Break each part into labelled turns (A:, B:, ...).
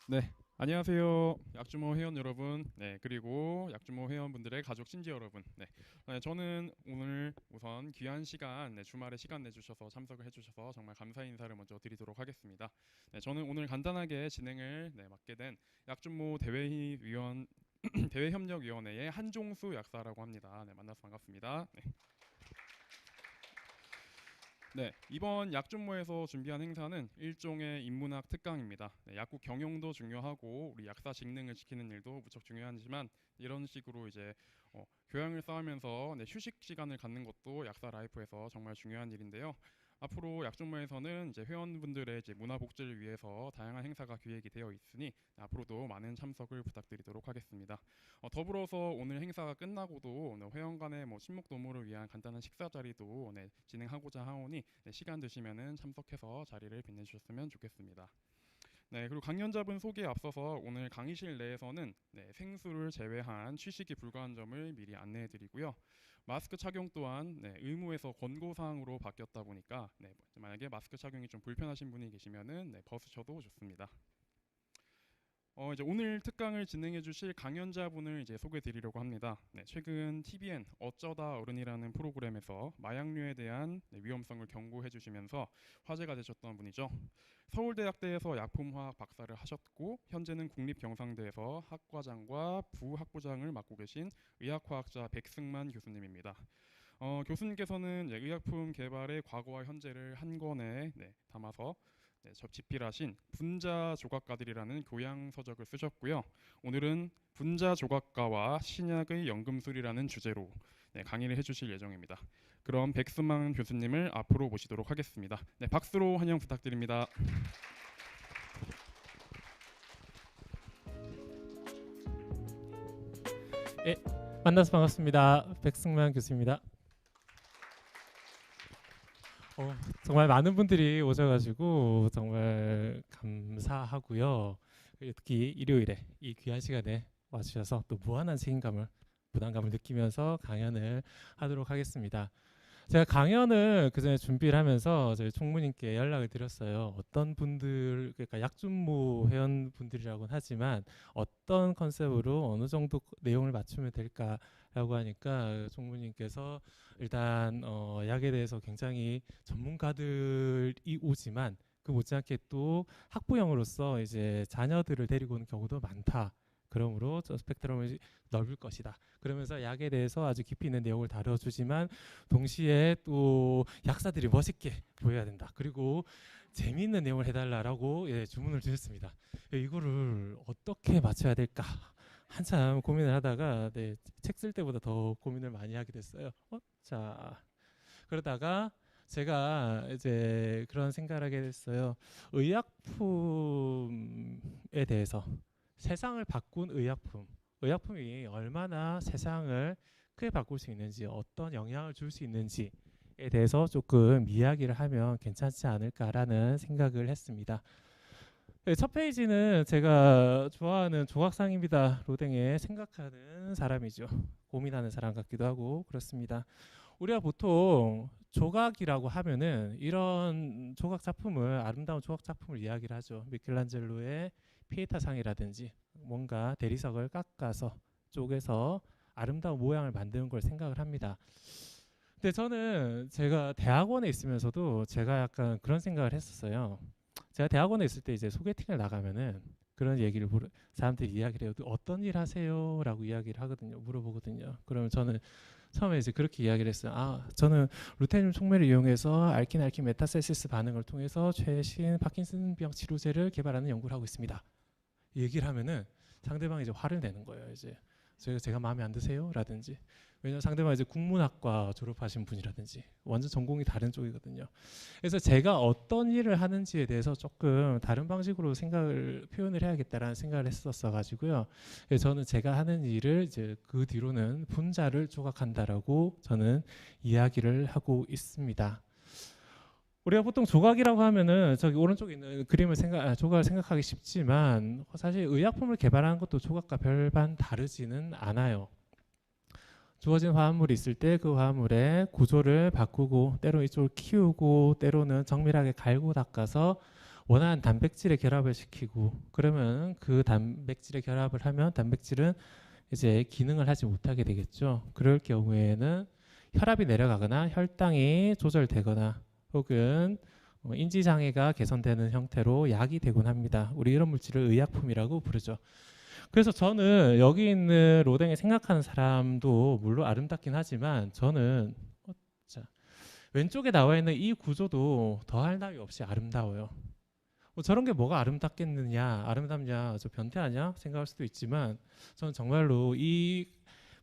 A: 네, 안녕하세요. 약주모 회원 여러분, 네, 그리고 약주모 회원분들의 가족 친지 여러분. 저는 오늘 우선 귀한 시간, 주말에 시간 내주셔서 참석을 해주셔서 정말 감사의 인사를 먼저 드리도록 하겠습니다. 저는 오늘 간단하게 진행을 맡게 된 약주모 대외위원 대외협력위원회의 한종수 약사라고 합니다. 만나서 반갑습니다. 이번 약준모에서 준비한 행사는 일종의 인문학 특강입니다. 약국 경영도 중요하고 우리 약사 직능을 지키는 일도 무척 중요하지만 이런 식으로 이제 교양을 쌓으면서 휴식 시간을 갖는 것도 약사 라이프에서 정말 중요한 일인데요. 앞으로 약준모에서는 이제 회원분들의 이제 문화 복지를 위해서 다양한 행사가 기획이 되어 있으니 앞으로도 많은 참석을 부탁드리도록 하겠습니다. 더불어서 오늘 행사가 끝나고도 회원 간의 친목 도모를 위한 간단한 식사 자리도 진행하고자 하오니 시간 되시면은 참석해서 자리를 빛내주셨으면 좋겠습니다. 그리고 강연자분 소개에 앞서서 오늘 강의실 내에서는 생수를 제외한 취식이 불가한 점을 미리 안내해드리고요. 마스크 착용 또한 의무에서 권고사항으로 바뀌었다 보니까 만약에 마스크 착용이 좀 불편하신 분이 계시면은 벗으셔도 좋습니다. 이제 오늘 특강을 진행해 주실 강연자분을 이제 소개해 드리려고 합니다. 최근 TVN 어쩌다 어른이라는 프로그램에서 마약류에 대한 위험성을 경고해 주시면서 화제가 되셨던 분이죠. 서울대학대에서 약품화학 박사를 하셨고 현재는 국립경상대에서 학과장과 부학부장을 맡고 계신 의학화학자 백승만 교수님입니다. 교수님께서는 의약품 개발의 과거와 현재를 한 권에 담아서 접집필하신 분자 조각가들이라는 교양 서적을 쓰셨고요. 오늘은 분자 조각가와 신약의 연금술이라는 주제로 강의를 해주실 예정입니다. 그럼 백승만 교수님을 앞으로 모시도록 하겠습니다. 박수로 환영 부탁드립니다.
B: 만나서 반갑습니다. 백승만 교수입니다. 정말 많은 분들이 오셔가지고 정말 감사하고요. 특히 일요일에 이 귀한 시간에 와주셔서 또 무한한 책임감을 부담감을 느끼면서 강연을 하도록 하겠습니다. 제가 강연을 그전에 준비를 하면서 저희 총무님께 연락을 드렸어요. 어떤 분들, 그러니까 약준모 회원분들이라고는 하지만 어떤 컨셉으로 어느 정도 내용을 맞추면 될까라고 하니까 총무님께서 일단 약에 대해서 굉장히 전문가들이 오지만 그 못지않게 또 학부형으로서 이제 자녀들을 데리고 오는 경우도 많다. 그러므로 스펙트럼을 넓을 것이다. 그러면서 약에 대해서 아주 깊이 있는 내용을 다뤄주지만 동시에 또 약사들이 멋있게 보여야 된다. 그리고 재미있는 내용을 해달라고 주문을 주셨습니다. 이거를 어떻게 맞춰야 될까? 한참 고민을 하다가 책 쓸 때보다 더 고민을 많이 하게 됐어요. 자, 그러다가 제가 이제 그런 생각을 하게 됐어요. 의약품에 대해서 세상을 바꾼 의약품이 얼마나 세상을 크게 바꿀 수 있는지, 어떤 영향을 줄 수 있는지에 대해서 조금 이야기를 하면 괜찮지 않을까라는 생각을 했습니다. 첫 페이지는 제가 좋아하는 조각상입니다. 로댕에 생각하는 사람이죠. 고민하는 사람 같기도 하고 그렇습니다. 우리가 보통 조각이라고 하면은 이런 조각 작품을, 아름다운 조각 작품을 이야기를 하죠. 미켈란젤로의 피에타상이라든지 뭔가 대리석을 깎아서 쪼개서 아름다운 모양을 만드는 걸 생각을 합니다. 근데 저는 제가 대학원에 있으면서도 제가 약간 그런 생각을 했었어요. 제가 대학원에 있을 때 이제 소개팅을 나가면은 그런 얘기를 사람들이 이야기를 해요. 어떤 일 하세요? 라고 이야기를 하거든요. 물어보거든요. 그러면 저는 처음에 이제 그렇게 이야기를 했어요. 저는 루테늄 촉매를 이용해서 알킨 메타셀시스 반응을 통해서 최신 파킨슨병 치료제를 개발하는 연구를 하고 있습니다. 얘기를 하면은 상대방이 이제 화를 내는 거예요. 이제 제가 마음에 안 드세요? 라든지. 왜냐면 상대방이 이제 국문학과 졸업하신 분이라든지 완전 전공이 다른 쪽이거든요. 그래서 제가 어떤 일을 하는지에 대해서 조금 다른 방식으로 표현을 해야겠다라는 생각을 했었어 가지고요. 저는 제가 하는 일을 이제 그 뒤로는 분자를 조각한다라고 저는 이야기를 하고 있습니다. 우리가 보통 조각이라고 하면은 저기 오른쪽에 있는 조각을 생각하기 쉽지만 사실 의약품을 개발하는 것도 조각과 별반 다르지는 않아요. 주어진 화합물이 있을 때 그 화합물의 구조를 바꾸고 때로 이쪽을 키우고 때로는 정밀하게 갈고 닦아서 원하는 단백질의 결합을 시키고 그러면 그 단백질의 결합을 하면 단백질은 이제 기능을 하지 못하게 되겠죠. 그럴 경우에는 혈압이 내려가거나 혈당이 조절되거나 혹은 인지 장애가 개선되는 형태로 약이 되곤 합니다. 우리 이런 물질을 의약품이라고 부르죠. 그래서 저는 여기 있는 로댕에 생각하는 사람도 물론 아름답긴 하지만 저는 자, 왼쪽에 나와 있는 이 구조도 더할 나위 없이 아름다워요. 저런 게 뭐가 아름답겠느냐, 아름답냐, 저 변태하냐 생각할 수도 있지만 저는 정말로 이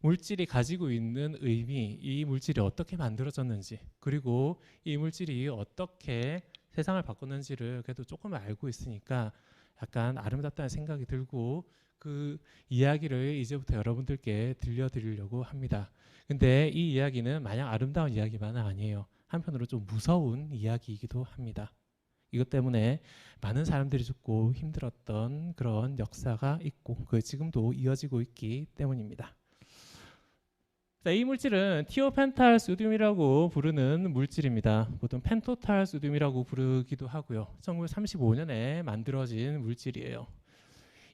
B: 물질이 가지고 있는 의미, 이 물질이 어떻게 만들어졌는지 그리고 이 물질이 어떻게 세상을 바꿨는지를 그래도 조금 알고 있으니까 약간 아름답다는 생각이 들고 그 이야기를 이제부터 여러분들께 들려드리려고 합니다. 근데 이 이야기는 마냥 아름다운 이야기만은 아니에요. 한편으로 좀 무서운 이야기이기도 합니다. 이것 때문에 많은 사람들이 죽고 힘들었던 그런 역사가 있고 그 지금도 이어지고 있기 때문입니다. 자, 이 물질은 티오펜탈 소듐이라고 부르는 물질입니다. 보통 펜토탈 소듐이라고 부르기도 하고요. 1935년에 만들어진 물질이에요.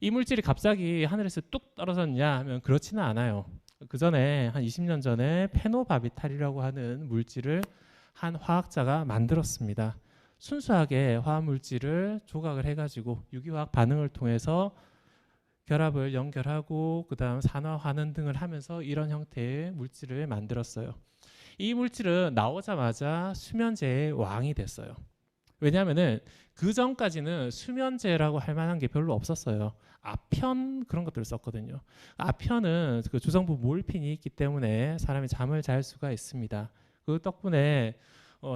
B: 이 물질이 갑자기 하늘에서 뚝 떨어졌냐 하면 그렇지는 않아요. 그 전에 한 20년 전에 페노바비탈이라고 하는 물질을 한 화학자가 만들었습니다. 순수하게 화합물질을 조각을 해가지고 유기화학 반응을 통해서 결합을 연결하고 그 다음 산화환원 등을 하면서 이런 형태의 물질을 만들었어요. 이 물질은 나오자마자 수면제의 왕이 됐어요. 왜냐하면은 그 전까지는 수면제라고 할 만한 게 별로 없었어요. 아편 그런 것들을 썼거든요. 아편은 그 주성분 몰핀이 있기 때문에 사람이 잠을 잘 수가 있습니다. 그 덕분에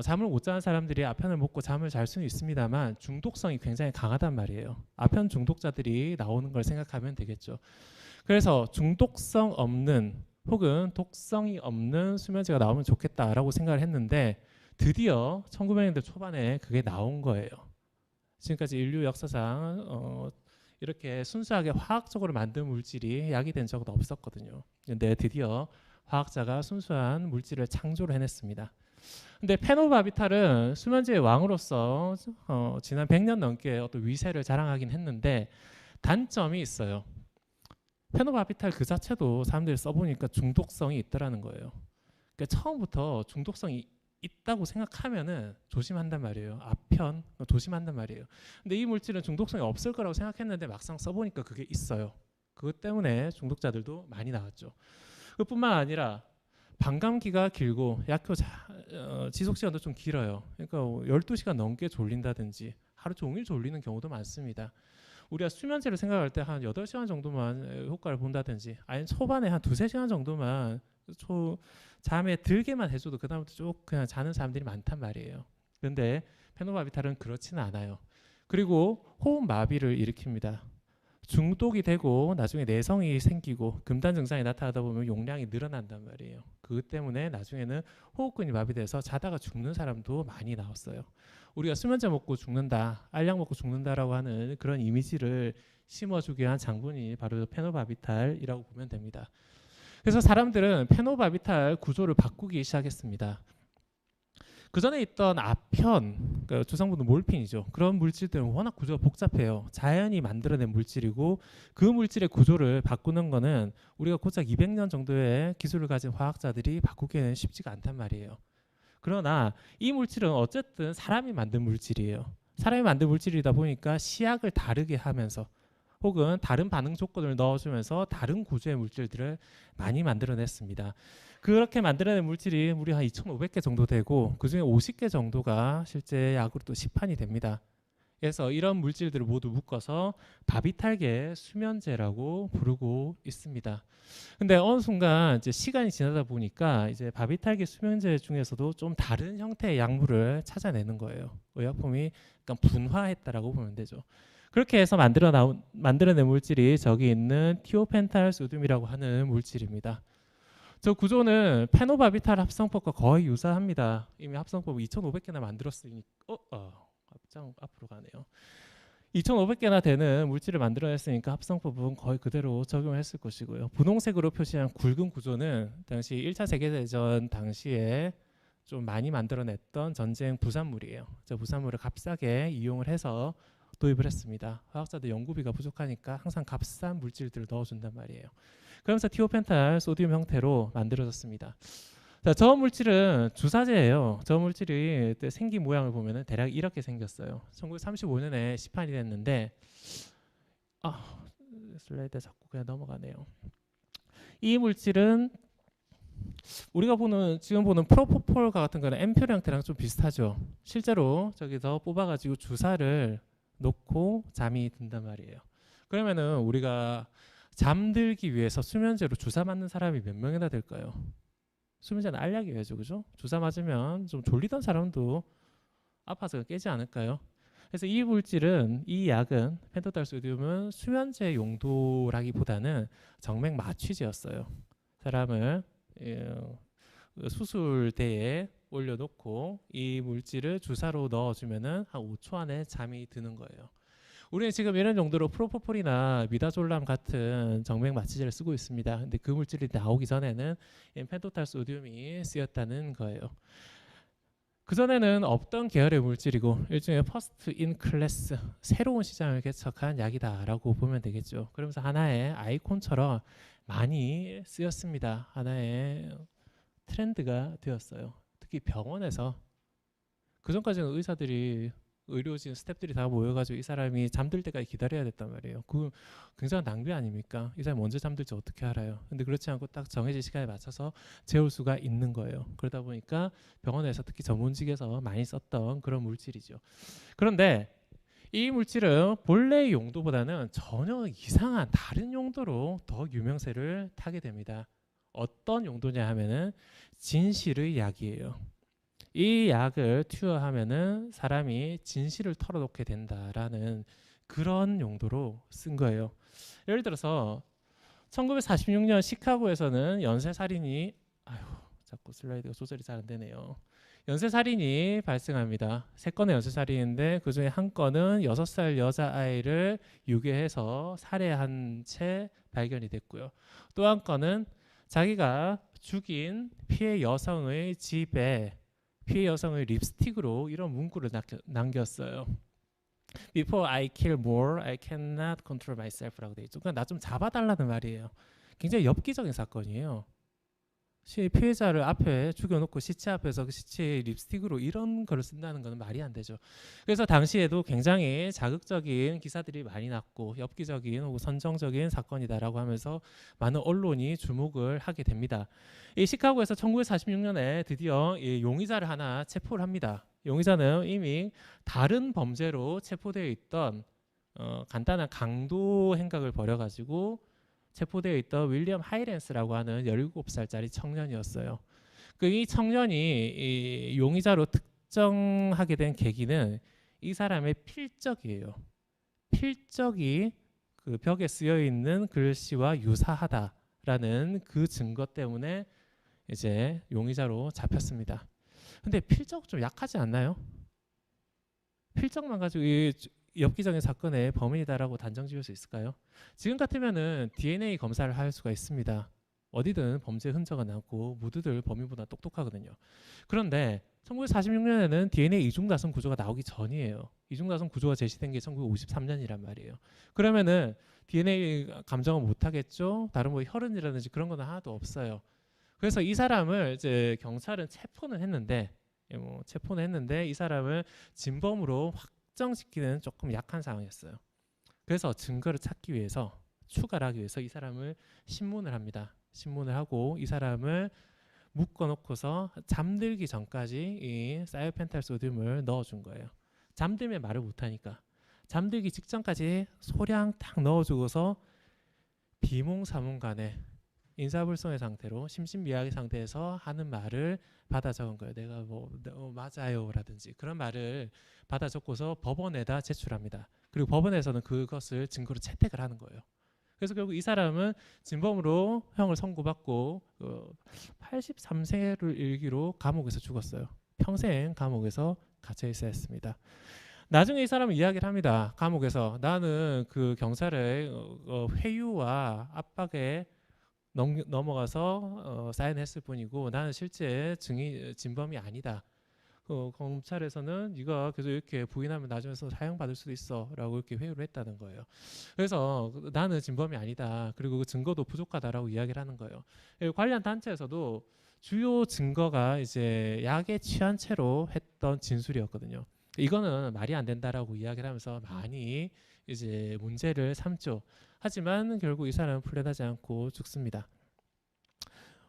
B: 잠을 못 자는 사람들이 아편을 먹고 잠을 잘 수는 있습니다만 중독성이 굉장히 강하단 말이에요. 아편 중독자들이 나오는 걸 생각하면 되겠죠. 그래서 중독성 없는 혹은 독성이 없는 수면제가 나오면 좋겠다라고 생각을 했는데 드디어 1900년대 초반에 그게 나온 거예요. 지금까지 인류 역사상 이렇게 순수하게 화학적으로 만든 물질이 약이 된 적은 없었거든요. 근데 드디어 화학자가 순수한 물질을 창조를 해냈습니다. 근데 페노바비탈은 수면제의 왕으로서 지난 100년 넘게 어떤 위세를 자랑하긴 했는데 단점이 있어요. 페노바비탈 그 자체도 사람들이 써보니까 중독성이 있더라는 거예요. 그러니까 처음부터 중독성이 있다고 생각하면은 조심한단 말이에요. 아편 조심한단 말이에요. 근데 이 물질은 중독성이 없을 거라고 생각했는데 막상 써보니까 그게 있어요. 그것 때문에 중독자들도 많이 나왔죠. 그뿐만 아니라 반감기가 길고 약효 지속 시간도 좀 길어요. 그러니까 12시간 넘게 졸린다든지 하루 종일 졸리는 경우도 많습니다. 우리가 수면제를 생각할 때 한 8시간 정도만 효과를 본다든지 아니면 초반에 한 2-3시간 정도만 잠에 들게만 해줘도 그 다음부터 쭉 그냥 자는 사람들이 많단 말이에요. 그런데 페노바비탈은 그렇지는 않아요. 그리고 호흡 마비를 일으킵니다. 중독이 되고 나중에 내성이 생기고 금단 증상이 나타나다 보면 용량이 늘어난단 말이에요. 그것 때문에 나중에는 호흡근이 마비돼서 자다가 죽는 사람도 많이 나왔어요. 우리가 수면제 먹고 죽는다, 알약 먹고 죽는다라고 하는 그런 이미지를 심어주기 위한 장본이 바로 페노바비탈이라고 보면 됩니다. 그래서 사람들은 페노바비탈 구조를 바꾸기 시작했습니다. 그 전에 있던 아편, 그러니까 주성분은 몰핀이죠. 그런 물질들은 워낙 구조가 복잡해요. 자연이 만들어낸 물질이고 그 물질의 구조를 바꾸는 거는 우리가 고작 200년 정도의 기술을 가진 화학자들이 바꾸기는 쉽지가 않단 말이에요. 그러나 이 물질은 어쨌든 사람이 만든 물질이에요. 사람이 만든 물질이다 보니까 시약을 다르게 하면서 혹은 다른 반응 조건을 넣어주면서 다른 구조의 물질들을 많이 만들어냈습니다. 그렇게 만들어낸 물질이 우리 한 2,500개 정도 되고 그중에 50개 정도가 실제 약으로 또 시판이 됩니다. 그래서 이런 물질들을 모두 묶어서 바비탈계 수면제라고 부르고 있습니다. 근데 어느 순간 이제 시간이 지나다 보니까 이제 바비탈계 수면제 중에서도 좀 다른 형태의 약물을 찾아내는 거예요. 의약품이 약간 분화했다라고 보면 되죠. 그렇게 해서 만들어낸 물질이 저기 있는 티오펜탈 소듐이라고 하는 물질입니다. 저 구조는 페노바비탈 합성법과 거의 유사합니다. 이미 합성법 2,500개나 만들었으니까 앞장 앞으로 가네요. 2,500개나 되는 물질을 만들어냈으니까 합성법은 거의 그대로 적용을 했을 것이고요. 분홍색으로 표시한 굵은 구조는 당시 1차 세계대전 당시에 좀 많이 만들어냈던 전쟁 부산물이에요. 저 부산물을 값싸게 이용을 해서 도입을 했습니다. 화학자들 연구비가 부족하니까 항상 값싼 물질들을 넣어준단 말이에요. 그러면서 티오펜탈 소디움 형태로 만들어졌습니다. 자, 저 물질은 주사제예요. 저 물질이 그때 생긴 모양을 보면은 대략 이렇게 생겼어요. 1935년에 시판이 됐는데 슬라이드 자꾸 그냥 넘어가네요. 이 물질은 우리가 지금 보는 프로포폴과 같은 거는 앰퓨 형태랑 좀 비슷하죠. 실제로 저기서 뽑아가지고 주사를 놓고 잠이 든단 말이에요. 그러면은 우리가 잠들기 위해서 수면제로 주사 맞는 사람이 몇 명이나 될까요? 수면제는 알약이어야죠, 그죠? 주사 맞으면 좀 졸리던 사람도 아파서 깨지 않을까요? 그래서 이 물질은, 이 약은 펜토달소디움은 수면제 용도라기보다는 정맥 마취제였어요. 사람을 수술대에 올려놓고 이 물질을 주사로 넣어주면은 한 5초 안에 잠이 드는 거예요. 우리는 지금 이런 용도로 프로포폴이나 미다졸람 같은 정맥 마취제를 쓰고 있습니다. 근데 그 물질이 나오기 전에는 펜토달소디움이 쓰였다는 거예요. 그 전에는 없던 계열의 물질이고 일종의 퍼스트 인 클래스, 새로운 시장을 개척한 약이다라고 보면 되겠죠. 그러면서 하나의 아이콘처럼 많이 쓰였습니다. 하나의 트렌드가 되었어요. 특히 병원에서. 그 전까지는 의료진 스태프들이 다 모여가지고 이 사람이 잠들 때까지 기다려야 됐단 말이에요. 그 굉장한 낭비 아닙니까? 이 사람이 언제 잠들지 어떻게 알아요? 근데 그렇지 않고 딱 정해진 시간에 맞춰서 재울 수가 있는 거예요. 그러다 보니까 병원에서 특히 전문직에서 많이 썼던 그런 물질이죠. 그런데 이 물질은 본래의 용도보다는 전혀 이상한 다른 용도로 더 유명세를 타게 됩니다. 어떤 용도냐 하면은 진실의 약이에요. 이 약을 투여하면은 사람이 진실을 털어놓게 된다라는 그런 용도로 쓴 거예요. 예를 들어서 1946년 시카고에서는 연쇄살인이 자꾸 슬라이드가 조절이 잘 안 되네요. 연쇄살인이 발생합니다. 3건의 연쇄살인인데 그중에 한 건은 6살 여자아이를 유괴해서 살해한 채 발견이 됐고요. 또 한 건은 자기가 죽인 피해 여성의 집에 피해 여성의 립스틱으로 이런 문구를 남겼어요. Before I kill more, I cannot control myself라고 돼 있죠. 그러니까 나 좀 잡아달라는 말이에요. 굉장히 엽기적인 사건이에요. 피해자를 앞에 죽여놓고 시체 앞에서 그 시체에 립스틱으로 이런 걸 쓴다는 것은 말이 안 되죠. 그래서 당시에도 굉장히 자극적인 기사들이 많이 났고 엽기적인 혹은 선정적인 사건이다라고 하면서 많은 언론이 주목을 하게 됩니다. 이 시카고에서 1946년에 드디어 이 용의자를 하나 체포를 합니다. 용의자는 이미 다른 범죄로 체포되어 있던 간단한 강도 행각을 벌여가지고 체포되어 있던 윌리엄 하이랜스라고 하는 17살짜리 청년이었어요. 이 청년이 이 용의자로 특정하게 된 계기는 이 사람의 필적이에요. 필적이 그 벽에 쓰여 있는 글씨와 유사하다라는 그 증거 때문에 이제 용의자로 잡혔습니다. 근데 필적 좀 약하지 않나요? 필적만 가지고 이 엽기적인 사건의 범인이다라고 단정 지을 수 있을까요? 지금 같으면은 DNA 검사를 할 수가 있습니다. 어디든 범죄 흔적은 남고 모두들 범인보다 똑똑하거든요. 그런데 1946년에는 DNA 이중나선 구조가 나오기 전이에요. 이중나선 구조가 제시된 게 1953년이란 말이에요. 그러면은 DNA 감정을 못 하겠죠? 다른 뭐 혈흔이라든지 그런 건 하나도 없어요. 그래서 이 사람을 이제 경찰은 체포는 했는데 이 사람을 진범으로 확정시키는 조금 약한 상황이었어요. 그래서 증거를 찾기 위해서 추가를 하기 위해서 이 사람을 신문을 합니다. 신문을 하고 이 사람을 묶어놓고서 잠들기 전까지 이 사이오펜탈소디움을 넣어준 거예요. 잠들면 말을 못하니까 잠들기 직전까지 소량 딱 넣어주고서 비몽사몽간에 인사불성의 상태로 심신미약의 상태에서 하는 말을 받아 적은 거예요. 내가 맞아요라든지 그런 말을 받아 적고서 법원에다 제출합니다. 그리고 법원에서는 그것을 증거로 채택을 하는 거예요. 그래서 결국 이 사람은 진범으로 형을 선고받고 83세를 일기로 감옥에서 죽었어요. 평생 감옥에서 갇혀 있어야 했습니다. 나중에 이 사람은 이야기를 합니다. 감옥에서 나는 그 경찰의 회유와 압박에 넘어가서 사인했을 뿐이고 나는 실제 진범이 아니다. 검찰에서는 네가 계속 이렇게 부인하면 나중에 사형받을 수도 있어라고 이렇게 회유를 했다는 거예요. 그래서 나는 진범이 아니다. 그리고 그 증거도 부족하다라고 이야기를 하는 거예요. 관련 단체에서도 주요 증거가 이제 약에 취한 채로 했던 진술이었거든요. 이거는 말이 안 된다라고 이야기를 하면서 많이 이제 문제를 삼죠. 하지만 결국 이 사람은 풀려나지 않고 죽습니다.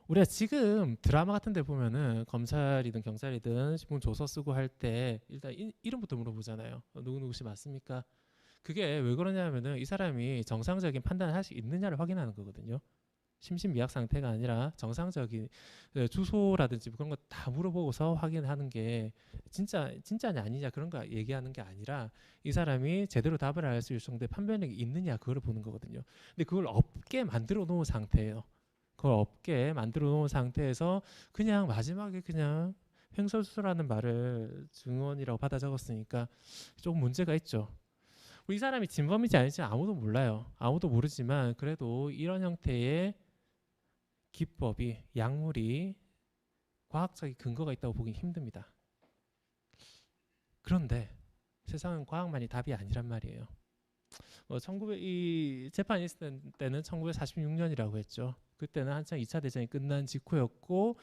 B: 우리가 지금 드라마 같은 데 보면은 검찰이든 경찰이든 신문 조서 쓰고 할 때 일단 이름부터 물어보잖아요. 누구누구 씨 맞습니까? 그게 왜 그러냐면은 이 사람이 정상적인 판단을 할 수 있느냐를 확인하는 거거든요. 심신미약 상태가 아니라 정상적인 주소라든지 그런 거 다 물어보고서 확인하는 게 진짜냐 아니냐 그런 거 얘기하는 게 아니라 이 사람이 제대로 답을 할 수 있을 정도의 판별력이 있느냐 그걸 보는 거거든요. 근데 그걸 없게 만들어 놓은 상태예요. 그걸 없게 만들어 놓은 상태에서 그냥 마지막에 그냥 횡설수설하는 말을 증언이라고 받아 적었으니까 조금 문제가 있죠. 이 사람이 진범인지 아닌지 아무도 몰라요. 아무도 모르지만 그래도 이런 형태의 기법이 약물이 과학적인 근거가 있다고 보기 힘듭니다. 그런데 세상은 과학만이 답이 아니란 말이에요. 이 재판이 있을 때는 1946년이라고 했죠. 그때는 한창 2차 대전이 끝난 직후였고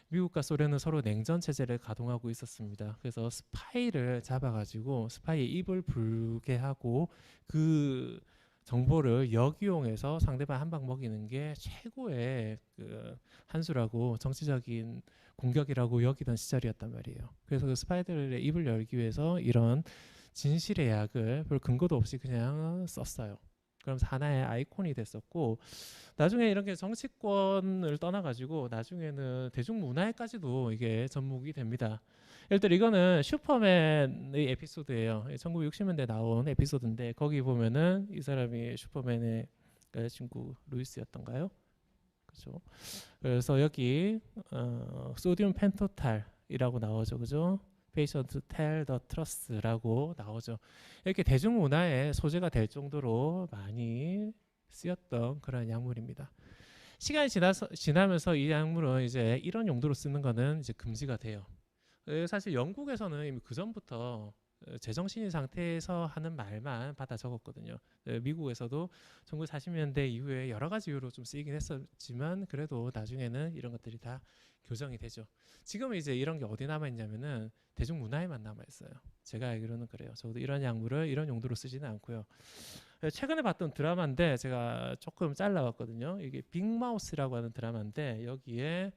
B: 미국과 소련은 서로 냉전 체제를 가동하고 있었습니다. 그래서 스파이를 잡아가지고 스파이의 입을 불게 하고 그 정보를 역이용해서 상대방 한 방 먹이는 게 최고의 그 한수라고 정치적인 공격이라고 여기던 시절이었단 말이에요. 그래서 그 스파이들의 입을 열기 위해서 이런 진실의 약을 별 근거도 없이 그냥 썼어요. 그러면서 하나의 아이콘이 됐었고 나중에 이렇게 정치권을 떠나가지고 나중에는 대중문화에까지도 이게 접목이 됩니다. 예를 들어 이거는 슈퍼맨의 에피소드예요. 1960년대 나온 에피소드인데 거기 보면은 이 사람이 슈퍼맨의 여자친구 루이스였던가요? 그죠? 그래서 여기 소디움 펜토탈이라고 나오죠, 그죠? Patient Tell the Truth라고 나오죠. 이렇게 대중문화에 소재가 될 정도로 많이 쓰였던 그런 약물입니다. 시간이 지나면서 이 약물은 이제 이런 용도로 쓰는 거는 이제 금지가 돼요. 사실 영국에서는 이미 그 전부터 제정신인 상태에서 하는 말만 받아 적었거든요. 미국에서도 1940년대 이후에 여러 가지 이유로 좀 쓰이긴 했었지만 그래도 나중에는 이런 것들이 다 교정이 되죠. 지금은 이제 이런 게 어디 남아 있냐면은 대중문화에만 남아 있어요. 제가 알기로는 그래요. 적어도 이런 약물을 이런 용도로 쓰지는 않고요. 최근에 봤던 드라마인데 제가 조금 잘라왔거든요. 이게 빅마우스라고 하는 드라마인데 여기에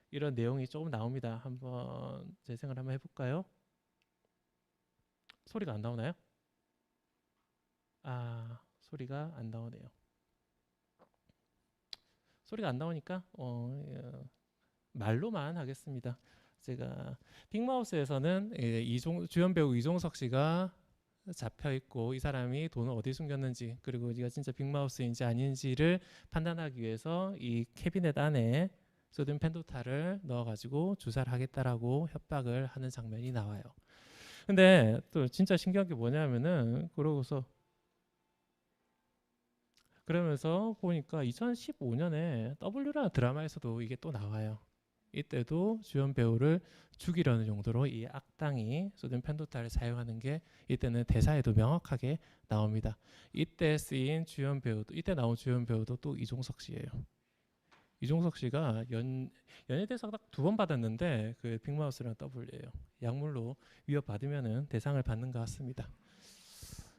B: 이런 내용이 조금 나옵니다. 한번 재생을 한번 해볼까요? 소리가 안 나오나요? 소리가 안 나오네요. 소리가 안 나오니까 말로만 하겠습니다. 제가 빅마우스에서는 주연 배우 이종석 씨가 잡혀 있고 이 사람이 돈을 어디 숨겼는지 그리고 네가 진짜 빅마우스인지 아닌지를 판단하기 위해서 이 캐비넷 안에 소듐 펜토탈을 넣어가지고 주사를 하겠다라고 협박을 하는 장면이 나와요. 근데 또 진짜 신기한 게 뭐냐면은 그러면서 보니까 2015년에 W라는 드라마에서도 이게 또 나와요. 이때도 주연 배우를 죽이려는 용도로 이 악당이 소듐 펜토탈을 사용하는 게 이때는 대사에도 명확하게 나옵니다. 이때 나온 주연 배우도 또 이종석 씨예요. 이종석 씨가 연예대상 딱 2번 받았는데 그 빅마우스랑 W예요. 약물로 위협받으면은 대상을 받는 것 같습니다.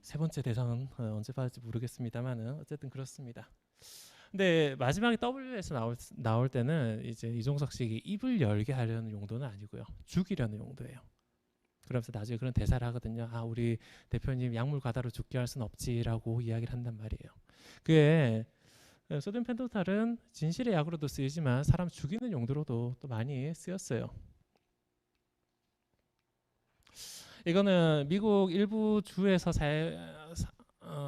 B: 3번째 대상은 언제 받을지 모르겠습니다만은 어쨌든 그렇습니다. 근데 마지막에 W에서 나올 때는 이제 이종석 씨에게 입을 열게 하려는 용도는 아니고요. 죽이려는 용도예요. 그러면서 나중에 그런 대사를 하거든요. 우리 대표님 약물 과다로 죽게 할 수는 없지라고 이야기를 한단 말이에요. 그게 소듐 펜토탈은 진실의 약으로도 쓰이지만 사람 죽이는 용도로도 또 많이 쓰였어요. 이거는 미국 일부 주에서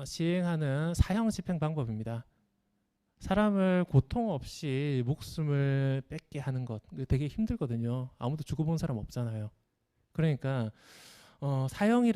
B: 시행하는 사형 집행 방법입니다. 사람을 고통 없이 목숨을 뺏게 하는 것 되게 힘들거든요. 아무도 죽어본 사람 없잖아요. 그러니까 사형이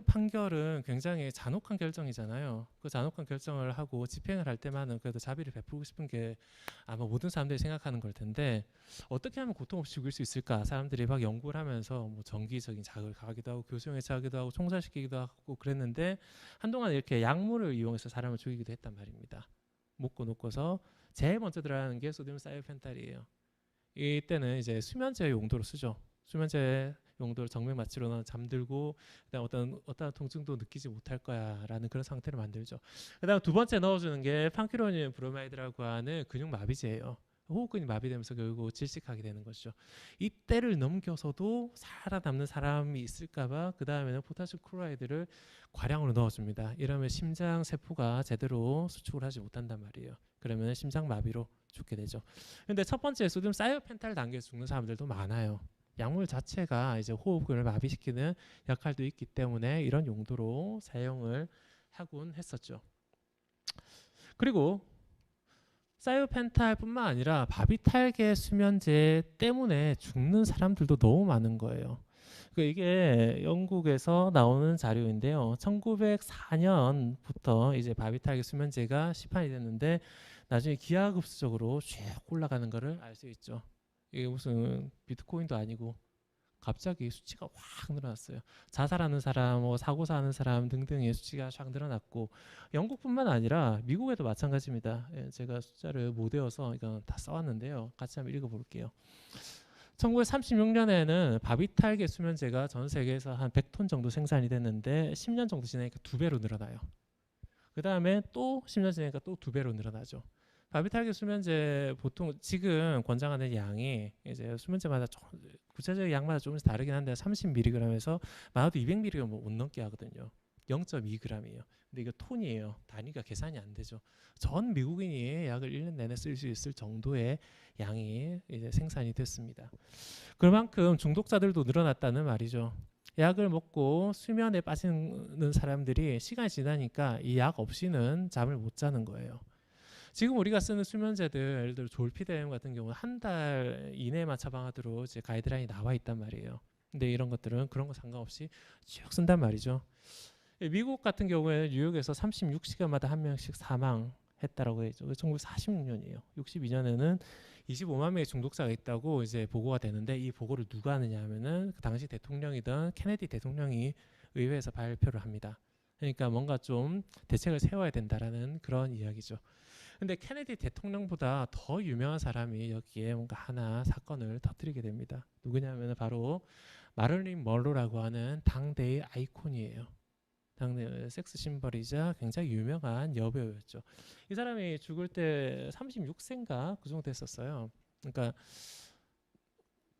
B: 판결은 굉장히 잔혹한 결정이잖아요. 그 잔혹한 결정을 하고 집행을 할 때만은 그래도 자비를 베풀고 싶은 게 아마 모든 사람들이 생각하는 걸 텐데 어떻게 하면 고통 없이 죽일 수 있을까? 사람들이 막 연구를 하면서 뭐 정기적인 자극을 가하기도 하고 교수형에 처하기도 하고 총살시키기도 하고 그랬는데 한동안 이렇게 약물을 이용해서 사람을 죽이기도 했단 말입니다. 먹고 놓고서 제일 먼저 들어가는 게 소듐 사이오펜탈이에요. 이때는 이제 수면제 용도로 쓰죠. 수면제 용도로 정맥 마취로는 잠들고 그다음 어떤 통증도 느끼지 못할 거야라는 그런 상태를 만들죠. 그다음 두 번째 넣어주는 게 판키로니움 브로마이드라고 하는 근육 마비제예요. 호흡근이 마비되면서 결국 질식하게 되는 것이죠. 이때를 넘겨서도 살아남는 사람이 있을까봐 그 다음에는 포타슘 클로라이드를 과량으로 넣어줍니다. 이러면 심장 세포가 제대로 수축을 하지 못한단 말이에요. 그러면 심장 마비로 죽게 되죠. 근데 첫 번째 소듐 사이오펜탈 단계에서 죽는 사람들도 많아요. 약물 자체가 이제 호흡근을 마비시키는 역할도 있기 때문에 이런 용도로 사용을 하곤 했었죠. 그리고 사이오펜탈뿐만 아니라 바비탈계 수면제 때문에 죽는 사람들도 너무 많은 거예요. 이게 영국에서 나오는 자료인데요. 1904년부터 이제 바비탈계 수면제가 시판이 됐는데 나중에 기하급수적으로 쭉 올라가는 것을 알 수 있죠. 이게 무슨 비트코인도 아니고 갑자기 수치가 확 늘어났어요. 자살하는 사람, 뭐 사고사하는 사람 등등의 수치가 확 늘어났고 영국뿐만 아니라 미국에도 마찬가지입니다. 예, 제가 숫자를 못 외워서 이건 다 써왔는데요. 같이 한번 읽어볼게요. 1936년에는 바비탈계 수면제가 전 세계에서 한 100톤 정도 생산이 됐는데 10년 정도 지나니까 2배로 늘어나요. 그 다음에 또 10년 지나니까 또 2배로 늘어나죠. 바비탈계 수면제 보통 지금 권장하는 양이 이제 수면제마다 구체적인 양마다 조금씩 다르긴 한데 30mg에서 많아도 200mg 못 넘게 하거든요. 0.2g이에요. 근데 이거 톤이에요. 단위가 계산이 안 되죠. 전 미국인이 약을 1년 내내 쓸 수 있을 정도의 양이 이제 생산이 됐습니다. 그만큼 중독자들도 늘어났다는 말이죠. 약을 먹고 수면에 빠지는 사람들이 시간이 지나니까 이 약 없이는 잠을 못 자는 거예요. 지금 우리가 쓰는 수면제들 예를 들어 졸피뎀 같은 경우는 한 달 이내만 처방하도록 이제 가이드라인이 나와 있단 말이에요. 근데 이런 것들은 그런 거 상관없이 쭉 쓴단 말이죠. 미국 같은 경우에는 뉴욕에서 36시간마다 한 명씩 사망했다라고 했죠. 1946년이에요. 62년에는 25만 명의 중독자가 있다고 이제 보고가 되는데 이 보고를 누가 하느냐 하면은 그 당시 대통령이던 케네디 대통령이 의회에서 발표를 합니다. 그러니까 뭔가 좀 대책을 세워야 된다라는 그런 이야기죠. 근데 케네디 대통령보다 더 유명한 사람이 여기에 뭔가 하나 사건을 터뜨리게 됩니다. 누구냐면 바로 마릴린 먼로라고 하는 당대의 아이콘이에요. 당대 섹스 심벌이자 굉장히 유명한 여배우였죠. 이 사람이 죽을 때 36세인가 그 정도 됐었어요. 그러니까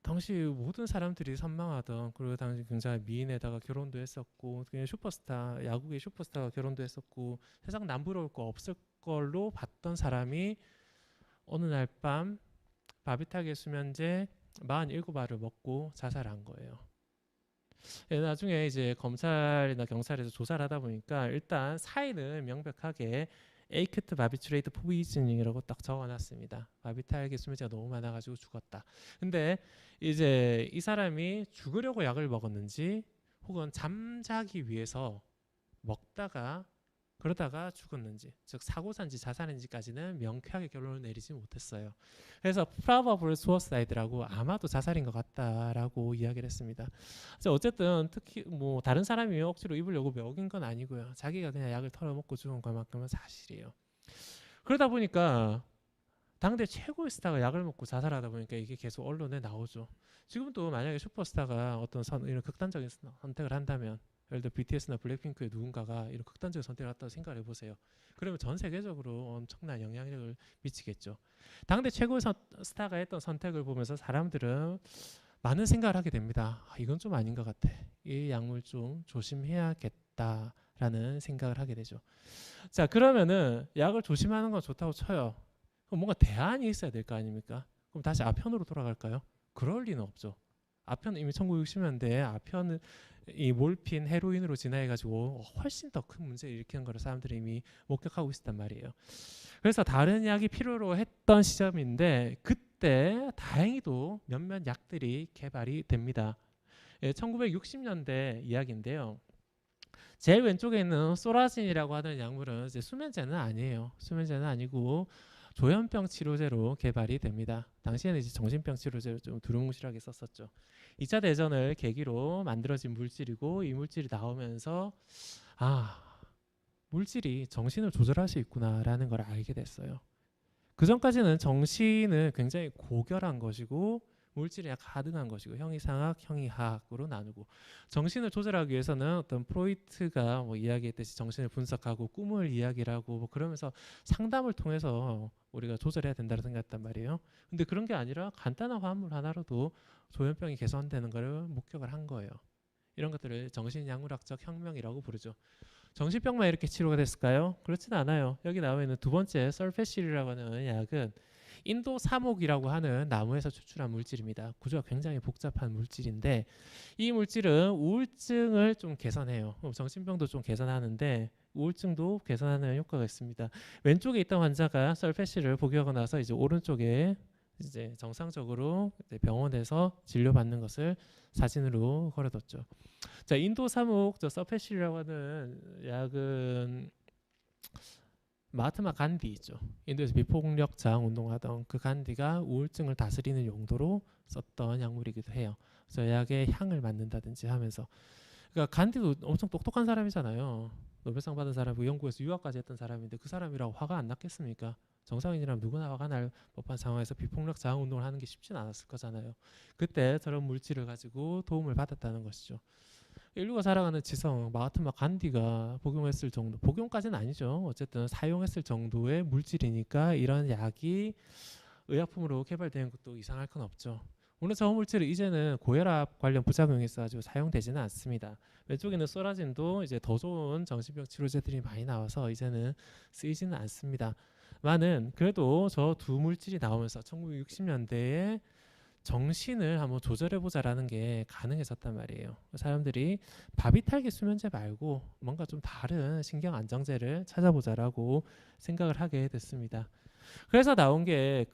B: 당시 모든 사람들이 선망하던 그리고 당시 굉장히 미인에다가 결혼도 했었고 그냥 슈퍼스타 야구의 슈퍼스타가 결혼도 했었고 세상 남부러울 거 없을 걸로 봤던 사람이 어느 날 밤 바비탈계 수면제 47알을 먹고 자살한 거예요. 나중에 이제 검찰이나 경찰에서 조사를 하다 보니까 일단 사인은 명백하게 에이크트 바비츄레이트 포이즈닝이라고 딱 적어놨습니다. 바비탈계 수면제가 너무 많아가지고 죽었다. 근데 이제 이 사람이 죽으려고 약을 먹었는지 혹은 잠자기 위해서 먹다가 그러다가 죽었는지 즉 사고사인지 자살인지까지는 명쾌하게 결론을 내리지 못했어요. 그래서 probable suicide라고 아마도 자살인 것 같다라고 이야기를 했습니다. 어쨌든 특히 뭐 다른 사람이 억지로 입으려고 먹인 건 아니고요. 자기가 그냥 약을 털어먹고 죽은 것만큼은 사실이에요. 그러다 보니까 당대 최고의 스타가 약을 먹고 자살하다 보니까 이게 계속 언론에 나오죠. 지금도 만약에 슈퍼스타가 어떤 이런 극단적인 선택을 한다면 예를 들어 BTS나 블랙핑크의 누군가가 이런 극단적인 선택을 했다고 생각을 해보세요. 그러면 전 세계적으로 엄청난 영향력을 미치겠죠. 당대 최고의 스타가 했던 선택을 보면서 사람들은 많은 생각을 하게 됩니다. 이건 좀 아닌 것 같아. 이 약물 좀 조심해야겠다라는 생각을 하게 되죠. 자, 그러면은 약을 조심하는 건 좋다고 쳐요. 그럼 뭔가 대안이 있어야 될 거 아닙니까? 그럼 다시 아편으로 돌아갈까요? 그럴 리는 없죠. 아편 이미 1960년대에 아편을 이 몰핀, 헤로인으로 진화해가지고 훨씬 더 큰 문제를 일으키는 거를 사람들이 이미 목격하고 있었단 말이에요. 그래서 다른 약이 필요로 했던 시점인데 그때 다행히도 몇몇 약들이 개발이 됩니다. 예, 1960년대 이야기인데요. 제일 왼쪽에 있는 소라진이라고 하는 약물은 이제 수면제는 아니에요. 수면제는 아니고 조현병 치료제로 개발이 됩니다. 당시에는 이제 정신병 치료제로 좀 두루뭉실하게 썼었죠. 2차 대전을 계기로 만들어진 물질이고 이 물질이 나오면서 아, 물질이 정신을 조절할 수 있구나라는 걸 알게 됐어요. 그 전까지는 정신은 굉장히 고결한 것이고 물질이 가능한 것이고 형이상학, 형이하학으로 나누고 정신을 조절하기 위해서는 어떤 프로이트가 뭐 이야기했듯이 정신을 분석하고 꿈을 이야기를 하고 뭐 그러면서 상담을 통해서 우리가 조절해야 된다고 생각했단 말이에요. 근데 그런 게 아니라 간단한 화합물 하나로도 조현병이 개선되는 것을 목격을 한 거예요. 이런 것들을 정신약물학적 혁명이라고 부르죠. 정신병만 이렇게 치료가 됐을까요? 그렇진 않아요. 여기 나와 있는 두 번째 설페실이라고 하는 약은 인도 사목이라고 하는 나무에서 추출한 물질입니다. 구조가 굉장히 복잡한 물질인데 이 물질은 우울증을 좀 개선해요. 정신병도 좀 개선하는데 우울증도 개선하는 효과가 있습니다. 왼쪽에 있던 환자가 설페실을 복용하고 나서 이제 오른쪽에 이제 정상적으로 병원에서 진료받는 것을 사진으로 걸어뒀죠. 자, 인도 사목 저 서페실이라고 하는 약은 마하트마 간디 있죠. 인도에서 비폭력 저항 운동하던 그 간디가 우울증을 다스리는 용도로 썼던 약물이기도 해요. 그래서 약의 향을 맡는다든지 하면서 그러니까 간디도 엄청 똑똑한 사람이잖아요. 노벨상 받은 사람이고 영국에서 유학까지 했던 사람인데 그 사람이라고 화가 안 났겠습니까? 정상인이라면 누구나 화가 날 법한 상황에서 비폭력 저항 운동을 하는 게 쉽진 않았을 거잖아요. 그때 저런 물질을 가지고 도움을 받았다는 것이죠. 인류가 살아가는 지성 마하트마 간디가 복용했을 정도, 복용까지는 아니죠. 어쨌든 사용했을 정도의 물질이니까 이런 약이 의약품으로 개발되는 것도 이상할 건 없죠. 물론 저 물질은 이제는 고혈압 관련 부작용이 있어가지고 사용되지는 않습니다. 왼쪽에 있는 소라진도 이제 더 좋은 정신병 치료제들이 많이 나와서 이제는 쓰이지는 않습니다. 많은 그래도 저 두 물질이 나오면서 1960년대에 정신을 한번 조절해보자라는 게 가능해졌단 말이에요. 사람들이 바비탈기 수면제 말고 뭔가 좀 다른 신경 안정제를 찾아보자라고 생각을 하게 됐습니다. 그래서 나온 게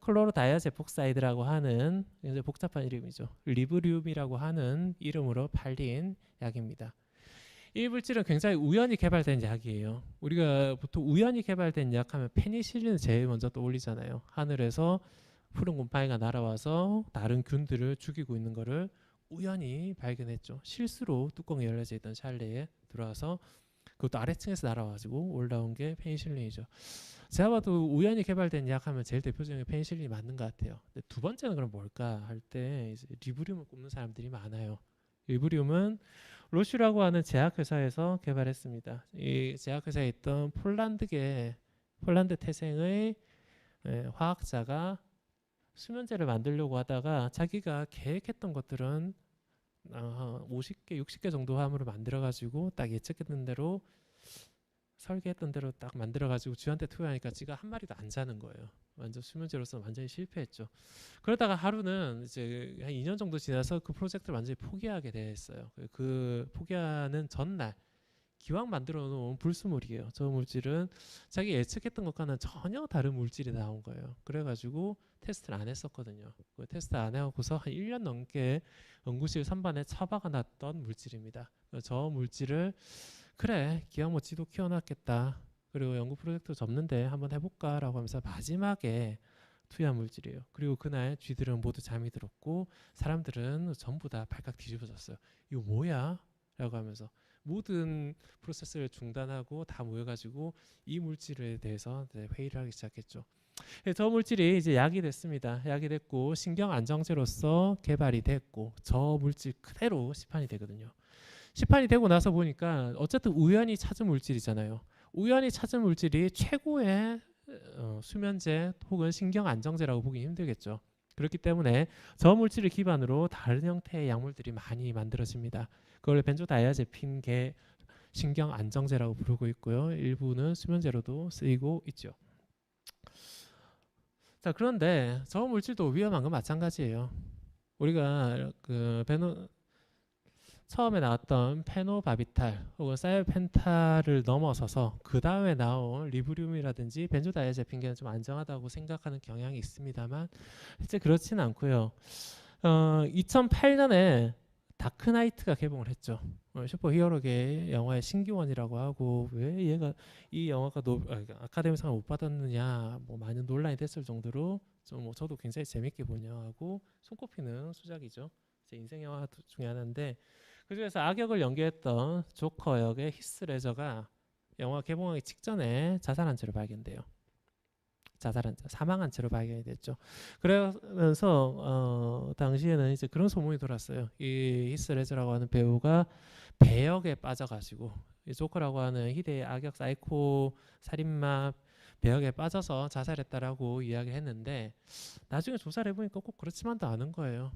B: 클로로다이아제폭사이드라고 하는 굉장히 복잡한 이름이죠. 리브리움이라고 하는 이름으로 팔린 약입니다. 이 물질은 굉장히 우연히 개발된 약이에요. 우리가 보통 우연히 개발된 약 하면 페니실린을 제일 먼저 떠올리잖아요. 하늘에서 푸른 곰팡이가 날아와서 다른 균들을 죽이고 있는 거를 우연히 발견했죠. 실수로 뚜껑이 열려져 있던 찰리에 들어와서 그것도 아래층에서 날아와가지고 올라온 게 페니실린이죠. 제가 봐도 우연히 개발된 약 하면 제일 대표적인 게 페니실린이 맞는 것 같아요. 근데 두 번째는 그럼 뭘까 할 때 리브리움을 꼽는 사람들이 많아요. 리브리움은 로슈라고 하는 제약회사에서 개발했습니다. 이 제약회사에 있던 폴란드 태생의 화학자가 수면제를 만들려고 하다가 자기가 계획했던 것들은 50개, 60개 정도 화물을 만들어가지고 딱 예측했던 대로 설계했던 대로 딱 만들어가지고 쥐한테 투여하니까 쥐가 한 마리도 안 자는 거예요. 완전 수면제로서 완전히 실패했죠. 그러다가 하루는 이제 한 2년 정도 지나서 그 프로젝트를 완전히 포기하게 됐어요. 그 포기하는 전날 기왕 만들어 놓은 불순물이에요. 저 물질은 자기 예측했던 것과는 전혀 다른 물질이 나온 거예요. 그래가지고 테스트를 안 했었거든요. 그 테스트 안 해갖고서 한 1년 넘게 연구실 선반에 처박아 놨던 물질입니다. 저 물질을 그래 기왕 뭐 지도 키워놨겠다. 그리고 연구 프로젝트 접는데 한번 해볼까라고 하면서 마지막에 투여한 물질이에요. 그리고 그날 쥐들은 모두 잠이 들었고 사람들은 전부 다 발칵 뒤집어졌어요. 이거 뭐야? 라고 하면서 모든 프로세스를 중단하고 다 모여가지고 이 물질에 대해서 회의를 하기 시작했죠. 저 물질이 이제 약이 됐습니다. 약이 됐고 신경 안정제로서 개발이 됐고 저 물질 그대로 시판이 되거든요. 시판이 되고 나서 보니까 어쨌든 우연히 찾은 물질이잖아요. 우연히 찾은 물질이 최고의 수면제 혹은 신경 안정제라고 보기 힘들겠죠. 그렇기 때문에 저 물질을 기반으로 다른 형태의 약물들이 많이 만들어집니다. 그걸 벤조다이아제핀계 신경 안정제라고 부르고 있고요. 일부는 수면제로도 쓰이고 있죠. 자, 그런데 저 물질도 위험한 건 마찬가지예요. 우리가 처음에 나왔던 페노바비탈 혹은 사이펜탈을 넘어서서 그 다음에 나온 리브리움이라든지 벤조다이아제핀계는 좀 안정하다고 생각하는 경향이 있습니다만 실제 그렇지는 않고요. 2008년에 다크나이트가 개봉을 했죠. 슈퍼히어로계 영화의 신기원이라고 하고 왜 얘가 이 영화가 아카데미상을 못 받았느냐 뭐 많은 논란이 됐을 정도로 좀 저도 굉장히 재밌게 본 영화고 손꼽히는 수작이죠. 제 인생 영화 중에 하나인데 그중에서 악역을 연기했던 조커 역의 히스 레저가 영화 개봉하기 직전에 자살한 채로 발견돼요. 사망한 채로 발견이 됐죠. 그러면서 당시에는 이제 그런 소문이 돌았어요. 이 히스 레저라고 하는 배우가 배역에 빠져가지고 이 조커라고 하는 희대의 악역 사이코 살인마 배역에 빠져서 자살했다라고 이야기했는데 나중에 조사를 해보니까 꼭 그렇지만도 않은 거예요.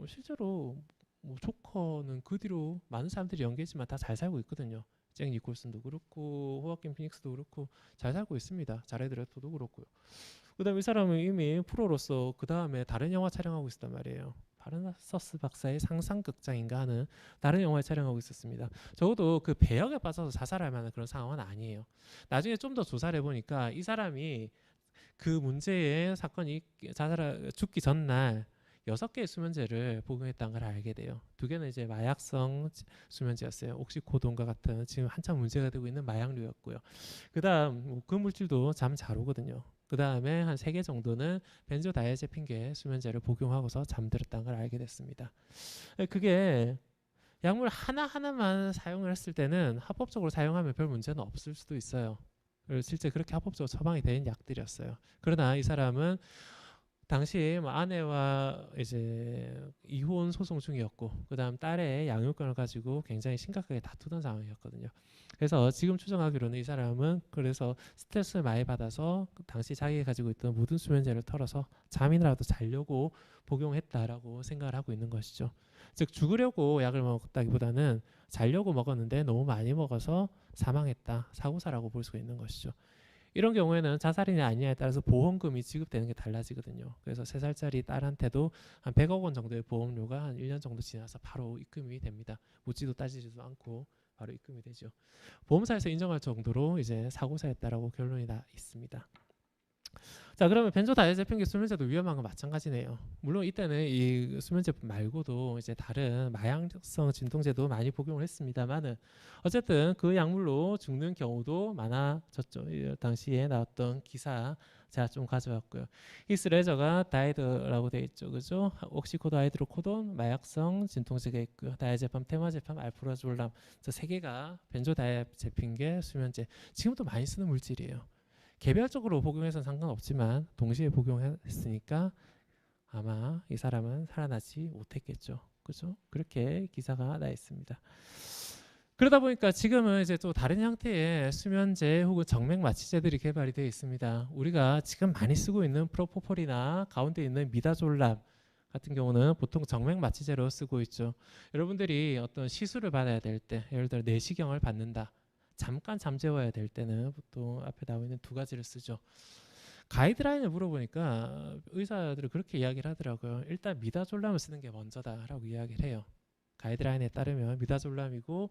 B: 실제로 뭐 조커는 그 뒤로 많은 사람들이 연기했지만 다 잘 살고 있거든요. 잭 니콜슨도 그렇고 호아킨 피닉스도 그렇고 잘 살고 있습니다. 자레드 레토도 그렇고요. 그다음에 이 사람은 이미 프로로서 그 다음에 다른 영화 촬영하고 있었단 말이에요. 바르나서스 박사의 상상극장인가 하는 다른 영화를 촬영하고 있었습니다. 적어도 그 배역에 빠져서 자살할 만한 그런 상황은 아니에요. 나중에 좀 더 조사를 해보니까 이 사람이 그 문제의 사건이 죽기 전날 6개의 수면제를 복용했다는 걸 알게 돼요. 2개는 이제 마약성 수면제였어요. 옥시코돈과 같은 지금 한참 문제가 되고 있는 마약류였고요. 그다음 그 물질도 잠 잘 오거든요. 그 다음에 한 3개 정도는 벤조다이아제핀계 수면제를 복용하고서 잠들었다는 걸 알게 됐습니다. 그게 약물 하나하나만 사용을 했을 때는 합법적으로 사용하면 별 문제는 없을 수도 있어요. 실제 그렇게 합법적으로 처방이 된 약들이었어요. 그러나 이 사람은 당시 뭐 아내와 이제 이혼 소송 중이었고 그다음 딸의 양육권을 가지고 굉장히 심각하게 다투던 상황이었거든요. 그래서 지금 추정하기로는 이 사람은 그래서 스트레스를 많이 받아서 당시 자기가 가지고 있던 모든 수면제를 털어서 잠이라도 자려고 복용했다라고 생각을 하고 있는 것이죠. 즉 죽으려고 약을 먹었다기보다는 자려고 먹었는데 너무 많이 먹어서 사망했다, 사고사라고 볼 수가 있는 것이죠. 이런 경우에는 자살이냐 아니냐에 따라서 보험금이 지급되는 게 달라지거든요. 그래서 3살짜리 딸한테도 한 100억 원 정도의 보험료가 한 1년 정도 지나서 바로 입금이 됩니다. 묻지도 따지지도 않고 바로 입금이 되죠. 보험사에서 인정할 정도로 이제 사고사였다라고 결론이 나 있습니다. 자, 그러면 벤조다이아제핀계 수면제도 위험한 건 마찬가지네요. 물론 이때는 이 수면제 말고도 이제 다른 마약성 진통제도 많이 복용을 했습니다만은 어쨌든 그 약물로 죽는 경우도 많아졌죠. 당시에 나왔던 기사 제가 좀 가져왔고요. 히스 레저가 다이드라고 되어 있죠, 그죠? 옥시코도 하이드로코돈 마약성 진통제가 있고요. 다이아제팜, 테마제팜, 알프라졸람 저 3개가 벤조다이아제핀계 수면제 지금도 많이 쓰는 물질이에요. 개별적으로 복용해서는 상관없지만 동시에 복용했으니까 아마 이 사람은 살아나지 못했겠죠. 그죠? 그렇게 기사가 나 있습니다. 그러다 보니까 지금은 이제 또 다른 형태의 수면제 혹은 정맥 마취제들이 개발이 되어 있습니다. 우리가 지금 많이 쓰고 있는 프로포폴이나 가운데 있는 미다졸람 같은 경우는 보통 정맥 마취제로 쓰고 있죠. 여러분들이 어떤 시술을 받아야 될 때, 예를 들어 내시경을 받는다. 잠깐 잠재워야 될 때는 보통 앞에 나와 있는 2가지를 쓰죠. 가이드라인을 물어보니까 의사들이 그렇게 이야기를 하더라고요. 일단 미다졸람을 쓰는 게 먼저다라고 이야기를 해요. 가이드라인에 따르면 미다졸람이고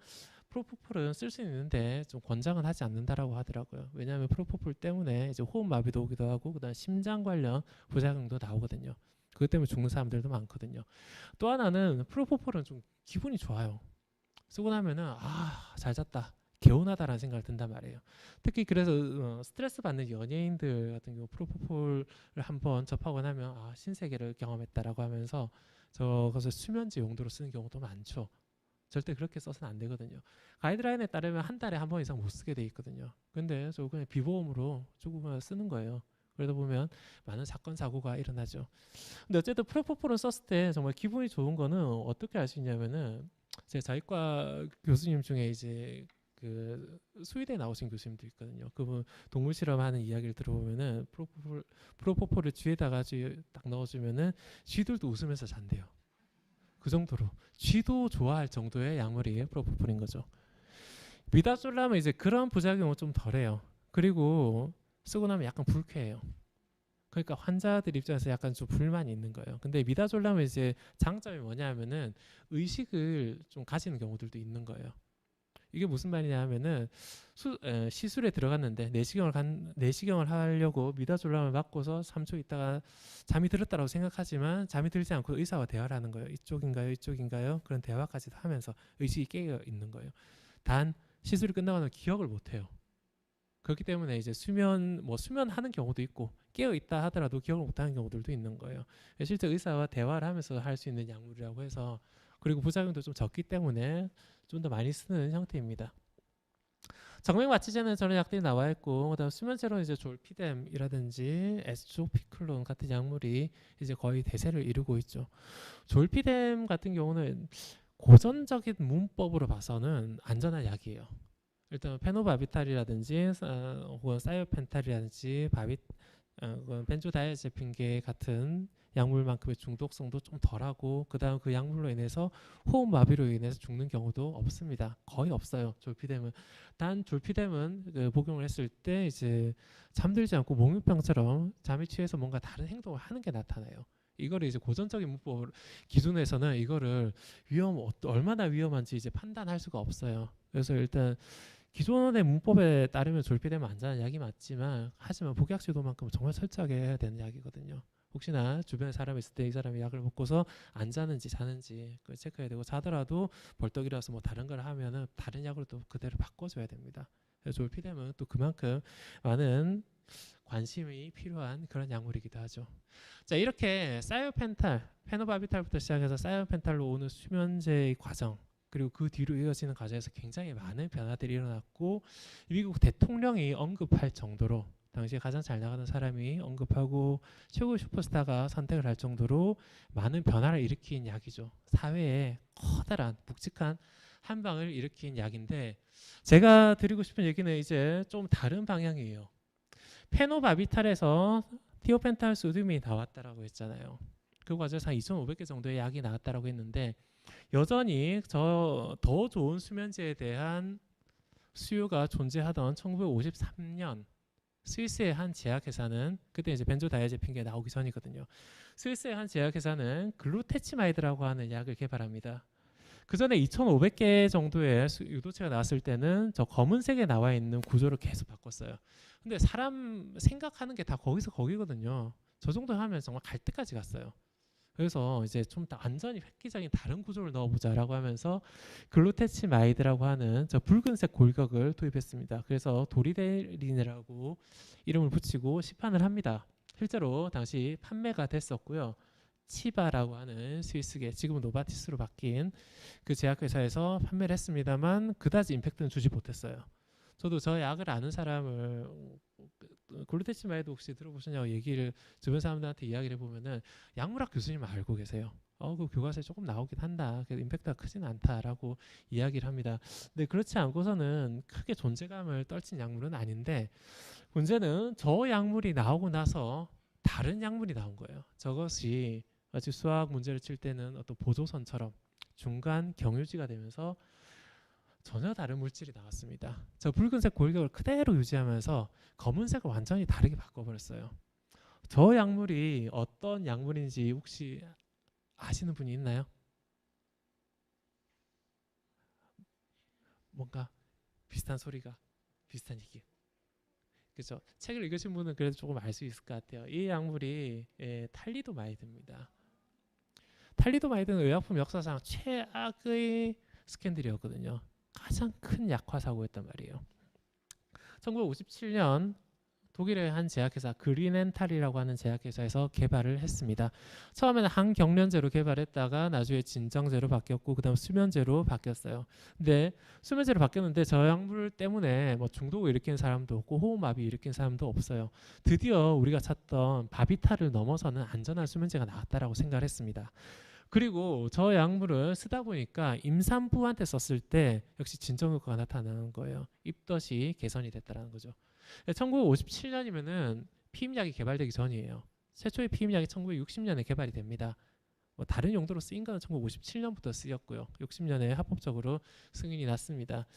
B: 프로포폴은 쓸 수 있는데 좀 권장은 하지 않는다라고 하더라고요. 왜냐하면 프로포폴 때문에 이제 호흡마비도 오기도 하고 그다음 심장 관련 부작용도 나오거든요. 그것 때문에 죽는 사람들도 많거든요. 또 하나는 프로포폴은 좀 기분이 좋아요. 쓰고 나면은 잘 잤다. 개운하다라는 생각을 든단 말이에요. 특히 그래서 스트레스 받는 연예인들 같은 경우 프로포폴을 한번 접하고 나면 신세계를 경험했다라고 하면서 저것을 수면제 용도로 쓰는 경우도 많죠. 절대 그렇게 써서는 안 되거든요. 가이드라인에 따르면 한 달에 한 번 이상 못 쓰게 돼 있거든요. 근데 저 그냥 비보험으로 조금 쓰는 거예요. 그러다 보면 많은 사건 사고가 일어나죠. 근데 어쨌든 프로포폴을 썼을 때 정말 기분이 좋은 거는 어떻게 알 수 있냐면은 제 자위과 교수님 중에 이제 그 스위드에 나오신 교수님도 있거든요. 그분 동물 실험하는 이야기를 들어보면은 프로포폴을 쥐에다가 딱 넣어주면은 쥐들도 웃으면서 잔대요. 그 정도로 쥐도 좋아할 정도의 약물이 프로포폴인 거죠. 미다졸람은 이제 그런 부작용은 좀 덜해요. 그리고 쓰고 나면 약간 불쾌해요. 그러니까 환자들 입장에서 약간 좀 불만이 있는 거예요. 근데 미다졸람은 이제 장점이 뭐냐면은 의식을 좀 가지는 경우들도 있는 거예요. 이게 무슨 말이냐 하면은 시술에 들어갔는데 내시경을 하려고 미다졸람을 맞고서 3초 있다가 잠이 들었다고 생각하지만 잠이 들지 않고 의사와 대화를 하는 거예요. 이쪽인가요? 이쪽인가요? 그런 대화까지도 하면서 의식이 깨어 있는 거예요. 단 시술이 끝나고 나면 기억을 못 해요. 그렇기 때문에 이제 수면하는 경우도 있고 깨어 있다 하더라도 기억을 못하는 경우들도 있는 거예요. 실제 의사와 대화를 하면서 할 수 있는 약물이라고 해서, 그리고 부작용도 좀 적기 때문에 좀 더 많이 쓰는 형태입니다. 정맥 마취제는 저런 약들이 나와 있고, 그다음 수면제로 이제 졸피뎀이라든지 에스초피클론 같은 약물이 이제 거의 대세를 이루고 있죠. 졸피뎀 같은 경우는 고전적인 문법으로 봐서는 안전한 약이에요. 일단 페노바비탈이라든지 혹은 사이오펜탈이라든지 벤조다이아제핀계 같은 약물만큼의 중독성도 좀 덜하고, 그다음 그 약물로 인해서 호흡마비로 인해서 죽는 경우도 없습니다. 거의 없어요. 졸피뎀은. 단 졸피뎀은 그 복용을 했을 때 이제 잠들지 않고 몽유병처럼 잠이 취해서 뭔가 다른 행동을 하는 게 나타나요. 이거를 이제 고전적인 문법 기준에서는 이거를 얼마나 위험한지 이제 판단할 수가 없어요. 그래서 일단 기존의 문법에 따르면 졸피뎀은 안전한 약이 맞지만, 하지만 복약 지도만큼은 정말 철저하게 해야 되는 약이거든요. 혹시나 주변에 사람이 있을 때 이 사람이 약을 먹고서 안 자는지 자는지 그걸 체크해야 되고, 자더라도 벌떡이라서 뭐 다른 걸 하면은 다른 약으로 또 그대로 바꿔줘야 됩니다. 그래서 졸피뎀은 또 그만큼 많은 관심이 필요한 그런 약물이기도 하죠. 자, 이렇게 페노바비탈부터 시작해서 사이오펜탈로 오는 수면제의 과정, 그리고 그 뒤로 이어지는 과정에서 굉장히 많은 변화들이 일어났고, 미국 대통령이 언급할 정도로, 당시에 가장 잘 나가는 사람이 언급하고 최고의 슈퍼스타가 선택을 할 정도로 많은 변화를 일으킨 약이죠. 사회에 커다란 묵직한 한방을 일으킨 약인데, 제가 드리고 싶은 얘기는 이제 좀 다른 방향이에요. 페노바비탈에서 티오펜탈 소듐이 나왔다라고 했잖아요. 그 과정에서 한 2,500개 정도의 약이 나왔다라고 했는데, 여전히 더 좋은 수면제에 대한 수요가 존재하던 1953년 스위스의 한 제약회사는, 그때 이제 벤조다이아제핀계 나오기 전이거든요. 스위스의 한 제약회사는 글루테치마이드라고 하는 약을 개발합니다. 그 전에 2,500개 정도의 유도체가 나왔을 때는 저 검은색에 나와 있는 구조를 계속 바꿨어요. 근데 사람 생각하는 게 다 거기서 거기거든요. 저 정도 하면 정말 갈 때까지 갔어요. 그래서 이제 좀 더 안전이 획기적인 다른 구조를 넣어보자라고 하면서 글루테치마이드라고 하는 저 붉은색 골격을 도입했습니다. 그래서 도리데린이라고 이름을 붙이고 시판을 합니다. 실제로 당시 판매가 됐었고요. 치바라고 하는 스위스계, 지금은 노바티스로 바뀐 그 제약회사에서 판매를 했습니다만 그다지 임팩트는 주지 못했어요. 저도 저 약을 아는 사람을, 글루테치마이드 혹시 들어보셨냐고 얘기를 주변 사람들한테 이야기를 해보면은 약물학 교수님 알고 계세요. 그 교과서에 조금 나오긴 한다. 그래도 임팩트가 크진 않다라고 이야기를 합니다. 근데 그렇지 않고서는 크게 존재감을 떨친 약물은 아닌데, 문제는 저 약물이 나오고 나서 다른 약물이 나온 거예요. 저것이 마치 수학 문제를 칠 때는 어떤 보조선처럼 중간 경유지가 되면서 전혀 다른 물질이 나왔습니다. 저 붉은색 골격을 그대로 유지하면서 검은색을 완전히 다르게 바꿔버렸어요. 저 약물이 어떤 약물인지 혹시 아시는 분이 있나요? 뭔가 비슷한 소리가, 비슷한 얘기. 그렇죠. 책을 읽으신 분은 그래도 조금 알 수 있을 것 같아요. 이 약물이 탈리도마이드입니다. 탈리도마이드는 의약품 역사상 최악의 스캔들이었거든요. 가장 큰 약화 사고였단 말이에요. 1957년 독일의 한 제약회사 그린엔탈이라고 하는 제약회사에서 개발을 했습니다. 처음에는 항경련제로 개발했다가 나중에 진정제로 바뀌었고, 그다음 수면제로 바뀌었어요. 근데 수면제로 바뀌었는데 저 약물 때문에 뭐 중독을 일으키는 사람도 없고 호흡마비 일으키는 사람도 없어요. 드디어 우리가 찾던 바비탈을 넘어서는 안전한 수면제가 나왔다라고 생각을 했습니다. 그리고 저 약물을 쓰다 보니까 임산부한테 썼을 때 역시 진정 효과가 나타나는 거예요. 입덧이 개선이 됐다는 거죠. 1957년이면은 피임약이 개발되기 전이에요. 최초의 피임약이 1960년에 개발이 됩니다. 뭐 다른 용도로 쓰인 거는 1957년부터 쓰였고요. 60년에 합법적으로 승인이 났습니다.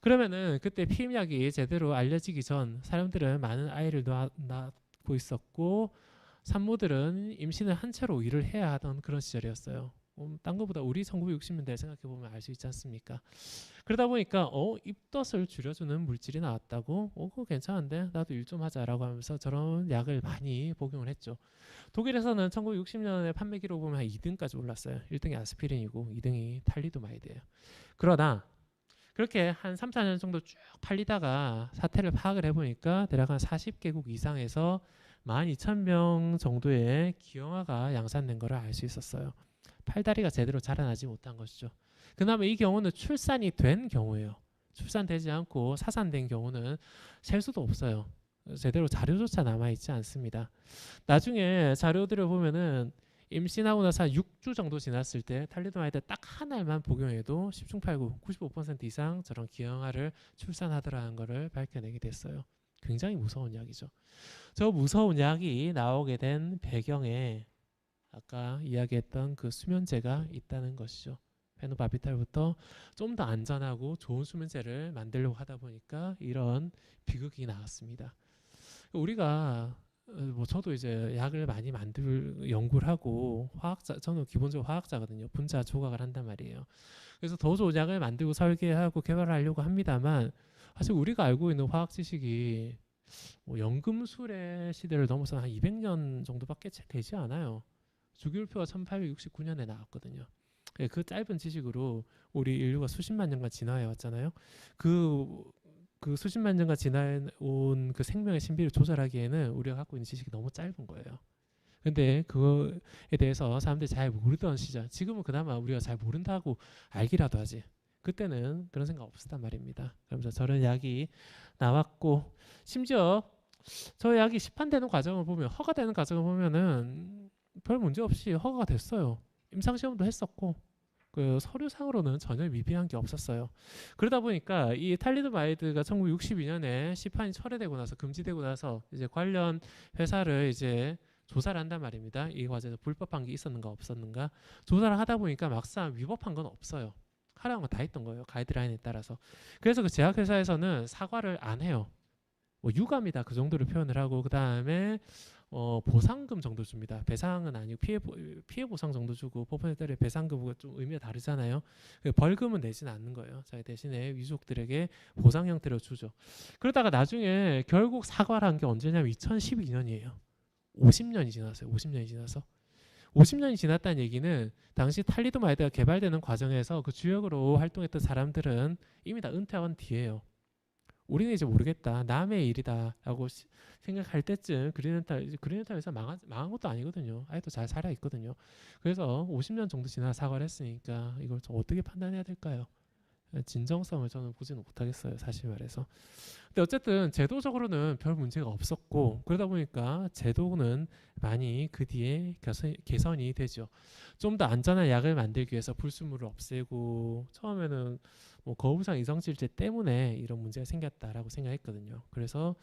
B: 그러면은 그때 피임약이 제대로 알려지기 전 사람들은 많은 아이를 낳고 있었고, 산모들은 임신을 한 채로 일을 해야 하던 그런 시절이었어요. 딴 거보다 우리 1960년대 생각해 보면 알 수 있지 않습니까? 그러다 보니까 입덧을 줄여주는 물질이 나왔다고, 그거 괜찮은데 나도 일 좀 하자라고 하면서 저런 약을 많이 복용을 했죠. 독일에서는 1960년에 판매 기록 보면 한 2등까지 올랐어요. 1등이 아스피린이고 2등이 탈리도마이드예요. 그러나 그렇게 한 3, 4년 정도 쭉 팔리다가 사태를 파악을 해보니까 대략 한 40개국 이상에서 12,000명 정도의 기형아가 양산된 것을 알 수 있었어요. 팔다리가 제대로 자라나지 못한 것이죠. 그나마 이 경우는 출산이 된 경우예요. 출산되지 않고 사산된 경우는 셀 수도 없어요. 제대로 자료조차 남아있지 않습니다. 나중에 자료들을 보면은 임신하고 나서 한 6주 정도 지났을 때 탈리도마이드 딱 한 알만 복용해도 10중 8구 95% 이상 저런 기형아를 출산하더라는 것을 밝혀내게 됐어요. 굉장히 무서운 약이죠. 저 무서운 약이 나오게 된 배경에 아까 이야기했던 그 수면제가 있다는 것이죠. 페노바비탈부터 좀 더 안전하고 좋은 수면제를 만들려고 하다 보니까 이런 비극이 나왔습니다. 우리가 저도 이제 약을 많이 연구를 하고 저는 기본적으로 화학자거든요. 분자 조각을 한단 말이에요. 그래서 더 좋은 약을 만들고 설계하고 개발하려고 합니다만 사실 우리가 알고 있는 화학 지식이 연금술의 시대를 넘어서 한 200년 정도밖에 채 되지 않아요. 주기율표가 1869년에 나왔거든요. 그 짧은 지식으로 우리 인류가 수십만 년간 진화해 왔잖아요. 그 수십만 년간 지나온 그 생명의 신비를 조절하기에는 우리가 갖고 있는 지식이 너무 짧은 거예요. 근데 그거에 대해서 사람들이 잘 모르던 시절, 지금은 그나마 우리가 잘 모른다고 알기라도 하지. 그때는 그런 생각 없었단 말입니다. 그러면서 저런 약이 나왔고, 심지어 저 약이 시판되는 과정을 보면, 허가되는 과정을 보면은 별 문제 없이 허가가 됐어요. 임상시험도 했었고, 그 서류상으로는 전혀 미비한 게 없었어요. 그러다 보니까 이 탈리도마이드가 1962년에 시판이 철회되고 나서 금지되고 나서 이제 관련 회사를 이제 조사를 한단 말입니다. 이 과정에서 불법한 게 있었는가 없었는가 조사를 하다 보니까 막상 위법한 건 없어요. 하라는 거 다 했던 거예요. 가이드라인에 따라서. 그래서 그 제약회사에서는 사과를 안 해요. 유감이다 그 정도로 표현을 하고 그 다음에 보상금 정도 줍니다. 배상은 아니고 피해 보상 정도 주고 법원에 따라 배상금과 좀 의미가 다르잖아요. 벌금은 내지는 않는 거예요. 자, 대신에 유족들에게 보상 형태로 주죠. 그러다가 나중에 결국 사과를 한 게 언제냐면 2012년이에요. 50년이 지났어요. 50년이 지나서. 50년이 지났다는 얘기는 당시 탈리도마이드가 개발되는 과정에서 그 주역으로 활동했던 사람들은 이미 다 은퇴한 뒤에요. 우리는 이제 모르겠다. 남의 일이다라고 생각할 때쯤 그린엔탈에서 망한 것도 아니거든요. 아직도 잘 살아 있거든요. 그래서 50년 정도 지나 사과를 했으니까 이걸 좀 어떻게 판단해야 될까요? 진정성을 저는 보지는 못하겠어요. 사실 말해서. 근데 어쨌든 제도적으로는 별 문제가 없었고 그러다 보니까 제도는 많이 그 뒤에 개선이 되죠. 좀 더 안전한 약을 만들기 위해서 불순물을 없애고 처음에는 거부상 이성질제 때문에 이런 문제가 생겼다라고 생각했거든요. 그래서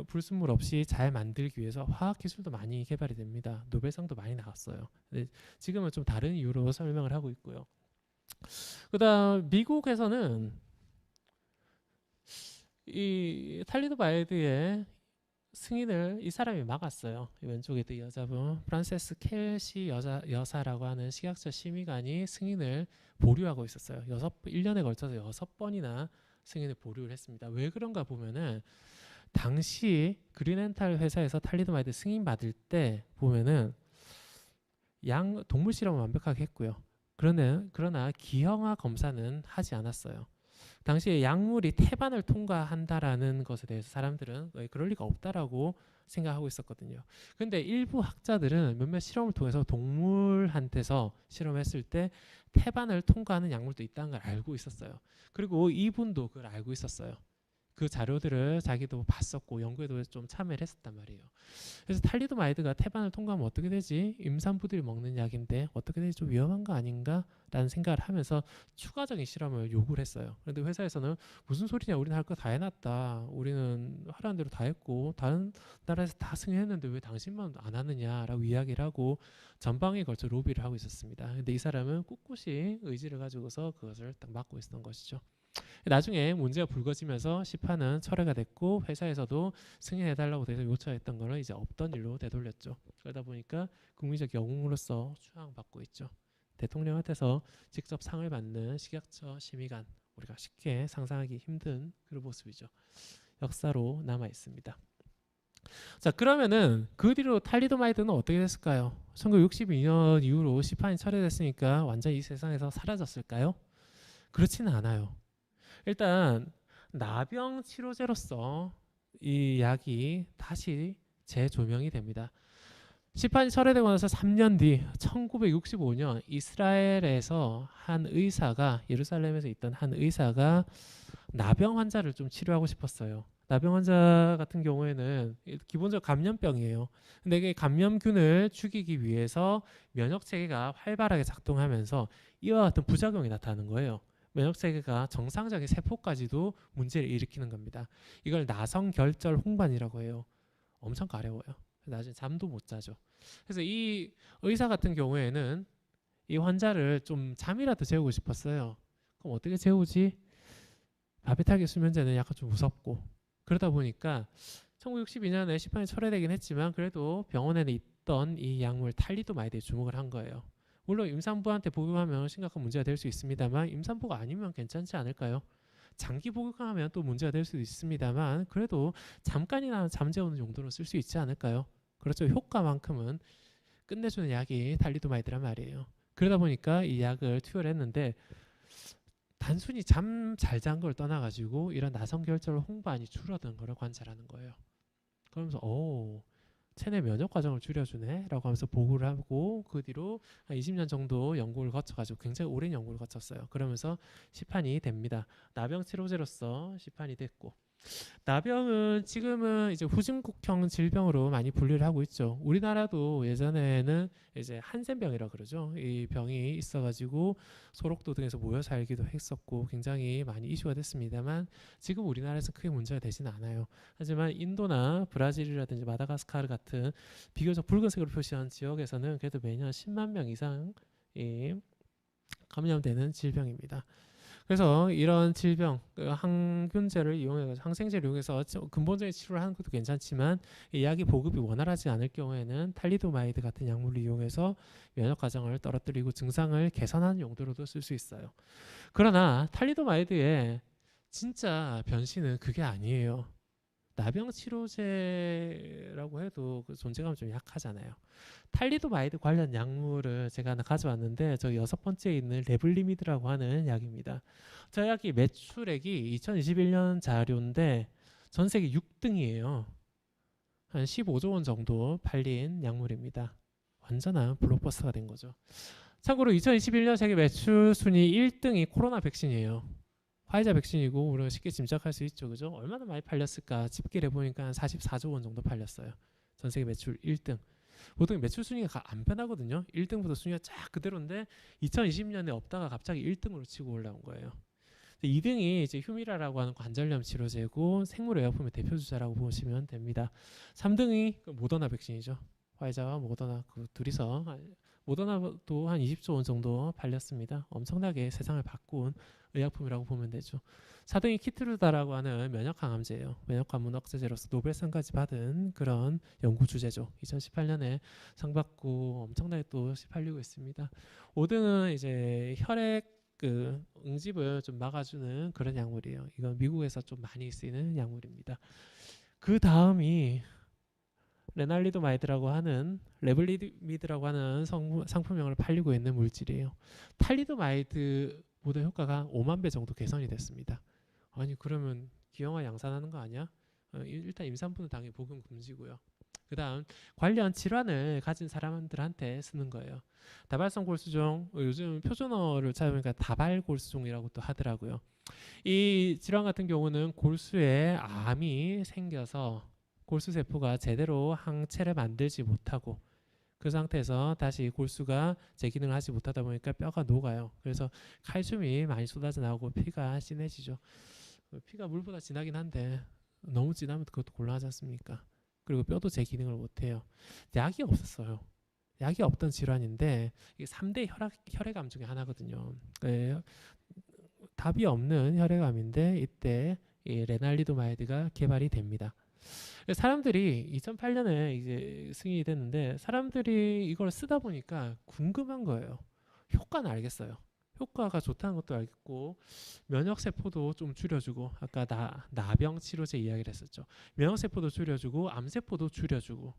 B: 불순물 없이 잘 만들기 위해서 화학 기술도 많이 개발이 됩니다. 노벨상도 많이 나왔어요. 근데 지금은 좀 다른 이유로 설명을 하고 있고요. 그다음 미국에서는 이 탈리도마이드의 승인을 이 사람이 막았어요. 왼쪽에 있던 여자분 프란세스 켈시 여사라고 하는 식약처 심의관이 승인을 보류하고 있었어요. 1년에 걸쳐서 6번이나 승인을 보류를 했습니다. 왜 그런가 보면은 당시 그린엔탈 회사에서 탈리도마이드 승인 받을 때 보면은 동물 실험을 완벽하게 했고요. 그러나 기형아 검사는 하지 않았어요. 당시에 약물이 태반을 통과한다라는 것에 대해서 사람들은 그럴 리가 없다라고 생각하고 있었거든요. 근데 일부 학자들은 몇몇 실험을 통해서 동물한테서 실험했을 때 태반을 통과하는 약물도 있다는 걸 알고 있었어요. 그리고 이분도 그걸 알고 있었어요. 그 자료들을 자기도 봤었고 연구에도 좀 참여를 했었단 말이에요. 그래서 탈리도마이드가 태반을 통과하면 어떻게 되지? 임산부들이 먹는 약인데 어떻게 되지? 좀 위험한 거 아닌가? 라는 생각을 하면서 추가적인 실험을 요구를 했어요. 그런데 회사에서는 무슨 소리냐? 우리는 할 거 다 해놨다. 우리는 하라는 대로 다 했고 다른 나라에서 다 승인했는데 왜 당신만 안 하느냐라고 이야기를 하고 전방에 걸쳐 로비를 하고 있었습니다. 근데 이 사람은 꿋꿋이 의지를 가지고서 그것을 딱 막고 있었던 것이죠. 나중에 문제가 불거지면서 시판은 철회가 됐고 회사에서도 승인해달라고 돼서 요청했던 거는 이제 없던 일로 되돌렸죠. 그러다 보니까 국민적 영웅으로서 추앙받고 있죠. 대통령한테서 직접 상을 받는 식약처 심의관, 우리가 쉽게 상상하기 힘든 그런 모습이죠. 역사로 남아 있습니다. 자, 그러면은 그 뒤로 탈리도마이드는 어떻게 됐을까요? 1962년 이후로 시판이 철회됐으니까 완전히 이 세상에서 사라졌을까요? 그렇지는 않아요. 일단 나병 치료제로서 이 약이 다시 재조명이 됩니다. 시판이 철회되고 나서 3년 뒤 1965년 이스라엘에서 한 의사가, 예루살렘에서 있던 한 의사가 나병 환자를 좀 치료하고 싶었어요. 나병 환자 같은 경우에는 기본적으로 감염병이에요. 근데 이게 감염균을 죽이기 위해서 면역 체계가 활발하게 작동하면서 이와 같은 부작용이 나타나는 거예요. 면역 체계가 정상적인 세포까지도 문제를 일으키는 겁니다. 이걸 나성결절 홍반이라고 해요. 엄청 가려워요. 나중에 잠도 못 자죠. 그래서 이 의사 같은 경우에는 이 환자를 좀 잠이라도 재우고 싶었어요. 그럼 어떻게 재우지? 바베탈기 수면제는 약간 좀 무섭고, 그러다 보니까 1962년에 시판이 철회되긴 했지만 그래도 병원에는 있던 이 약물 탈리도마이드에 주목을 한 거예요. 물론 임산부한테 복용하면 심각한 문제가 될 수 있습니다만 임산부가 아니면 괜찮지 않을까요? 장기 복용하면 또 문제가 될 수도 있습니다만 그래도 잠깐이나 잠재우는 용도로 쓸 수 있지 않을까요? 그렇죠. 효과만큼은 끝내주는 약이 탈리도마이드란 말이에요. 그러다 보니까 이 약을 투여를 했는데 단순히 잠 잘 잔 걸 떠나가지고 이런 나성결절 홍반이 줄어든 거를 관찰하는 거예요. 그러면서 체내 면역 과정을 줄여주네 라고 하면서 보고를 하고 그 뒤로 한 20년 정도 연구를 거쳐가지고 굉장히 오랜 연구를 거쳤어요. 그러면서 시판이 됩니다. 나병 치료제로서 시판이 됐고, 나병은 지금은 이제 후진국형 질병으로 많이 분류를 하고 있죠. 우리나라도 예전에는 이제 한센병이라 그러죠. 이 병이 있어가지고 소록도 등에서 모여 살기도 했었고 굉장히 많이 이슈가 됐습니다만 지금 우리나라에서 크게 문제가 되지는 않아요. 하지만 인도나 브라질이라든지 마다가스카르 같은 비교적 붉은색으로 표시한 지역에서는 그래도 매년 10만 명 이상이 감염되는 질병입니다. 그래서 이런 질병, 항균제를 이용해서 항생제를 이용해서 근본적인 치료를 하는 것도 괜찮지만 이 약이 보급이 원활하지 않을 경우에는 탈리도마이드 같은 약물을 이용해서 면역 과정을 떨어뜨리고 증상을 개선하는 용도로도 쓸 수 있어요. 그러나 탈리도마이드의 진짜 변신은 그게 아니에요. 나병 치료제라고 해도 그 존재감이 좀 약하잖아요. 탈리도마이드 관련 약물을 제가 하나 가져왔는데 저 6번째에 있는 레블리미드라고 하는 약입니다. 저 약이 매출액이 2021년 자료인데 전 세계 6등이에요. 한 15조 원 정도 팔린 약물입니다. 완전한 블록버스터가 된 거죠. 참고로 2021년 세계 매출 순위 1등이 코로나 백신이에요. 화이자 백신이고 우리가 쉽게 짐작할 수 있죠. 그죠? 얼마나 많이 팔렸을까? 집계를 해보니까 한 44조 원 정도 팔렸어요. 전 세계 매출 1등. 보통 매출 순위가 안 변하거든요. 1등부터 순위가 쫙 그대로인데 2020년에 없다가 갑자기 1등으로 치고 올라온 거예요. 2등이 이제 휴미라라고 하는 관절염 치료제고 생물의약품의 대표 주자라고 보시면 됩니다. 3등이 모더나 백신이죠. 화이자와 모더나 그 둘이서 모더나도 한 20조 원 정도 팔렸습니다. 엄청나게 세상을 바꾼 의약품이라고 보면 되죠. 4등이 키트루다라고 하는 면역항암제예요. 면역관문 억제제로서 노벨상까지 받은 그런 연구 주제죠. 2018년에 상 받고 엄청나게 또 팔리고 있습니다. 5등은 이제 혈액 그 응집을 좀 막아주는 그런 약물이에요. 이건 미국에서 좀 많이 쓰이는 약물입니다. 그 다음이 레날리도마이드라고 하는 레블리미드라고 하는 상품명으로 팔리고 있는 물질이에요. 탈리도마이드보다 효과가 5만 배 정도 개선이 됐습니다. 아니 그러면 기형아 양산하는 거 아니야? 일단 임산부는 당연히 복용 금지고요. 그 다음 관련 질환을 가진 사람들한테 쓰는 거예요. 다발성 골수종, 요즘 표준어를 찾아보니까 다발골수종이라고 또 하더라고요. 이 질환 같은 경우는 골수에 암이 생겨서 골수세포가 제대로 항체를 만들지 못하고 그 상태에서 다시 골수가 재기능을 하지 못하다 보니까 뼈가 녹아요. 그래서 칼슘이 많이 쏟아져 나오고 피가 진해지죠. 피가 물보다 진하긴 한데 너무 진하면 그것도 곤란하지 않습니까? 그리고 뼈도 재기능을 못해요. 약이 없었어요. 약이 없던 질환인데 이게 3대 혈액암 중에 하나거든요. 답이 없는 혈액암인데 이때 이 레날리도마이드가 개발이 됩니다. 사람들이 2008년에 이제 승인이 됐는데 사람들이 이걸 쓰다 보니까 궁금한 거예요. 효과는 알겠어요. 효과가 좋다는 것도 알겠고 면역 세포도 좀 줄여주고 아까 나병 치료제 이야기를 했었죠. 면역 세포도 줄여주고 암 세포도 줄여주고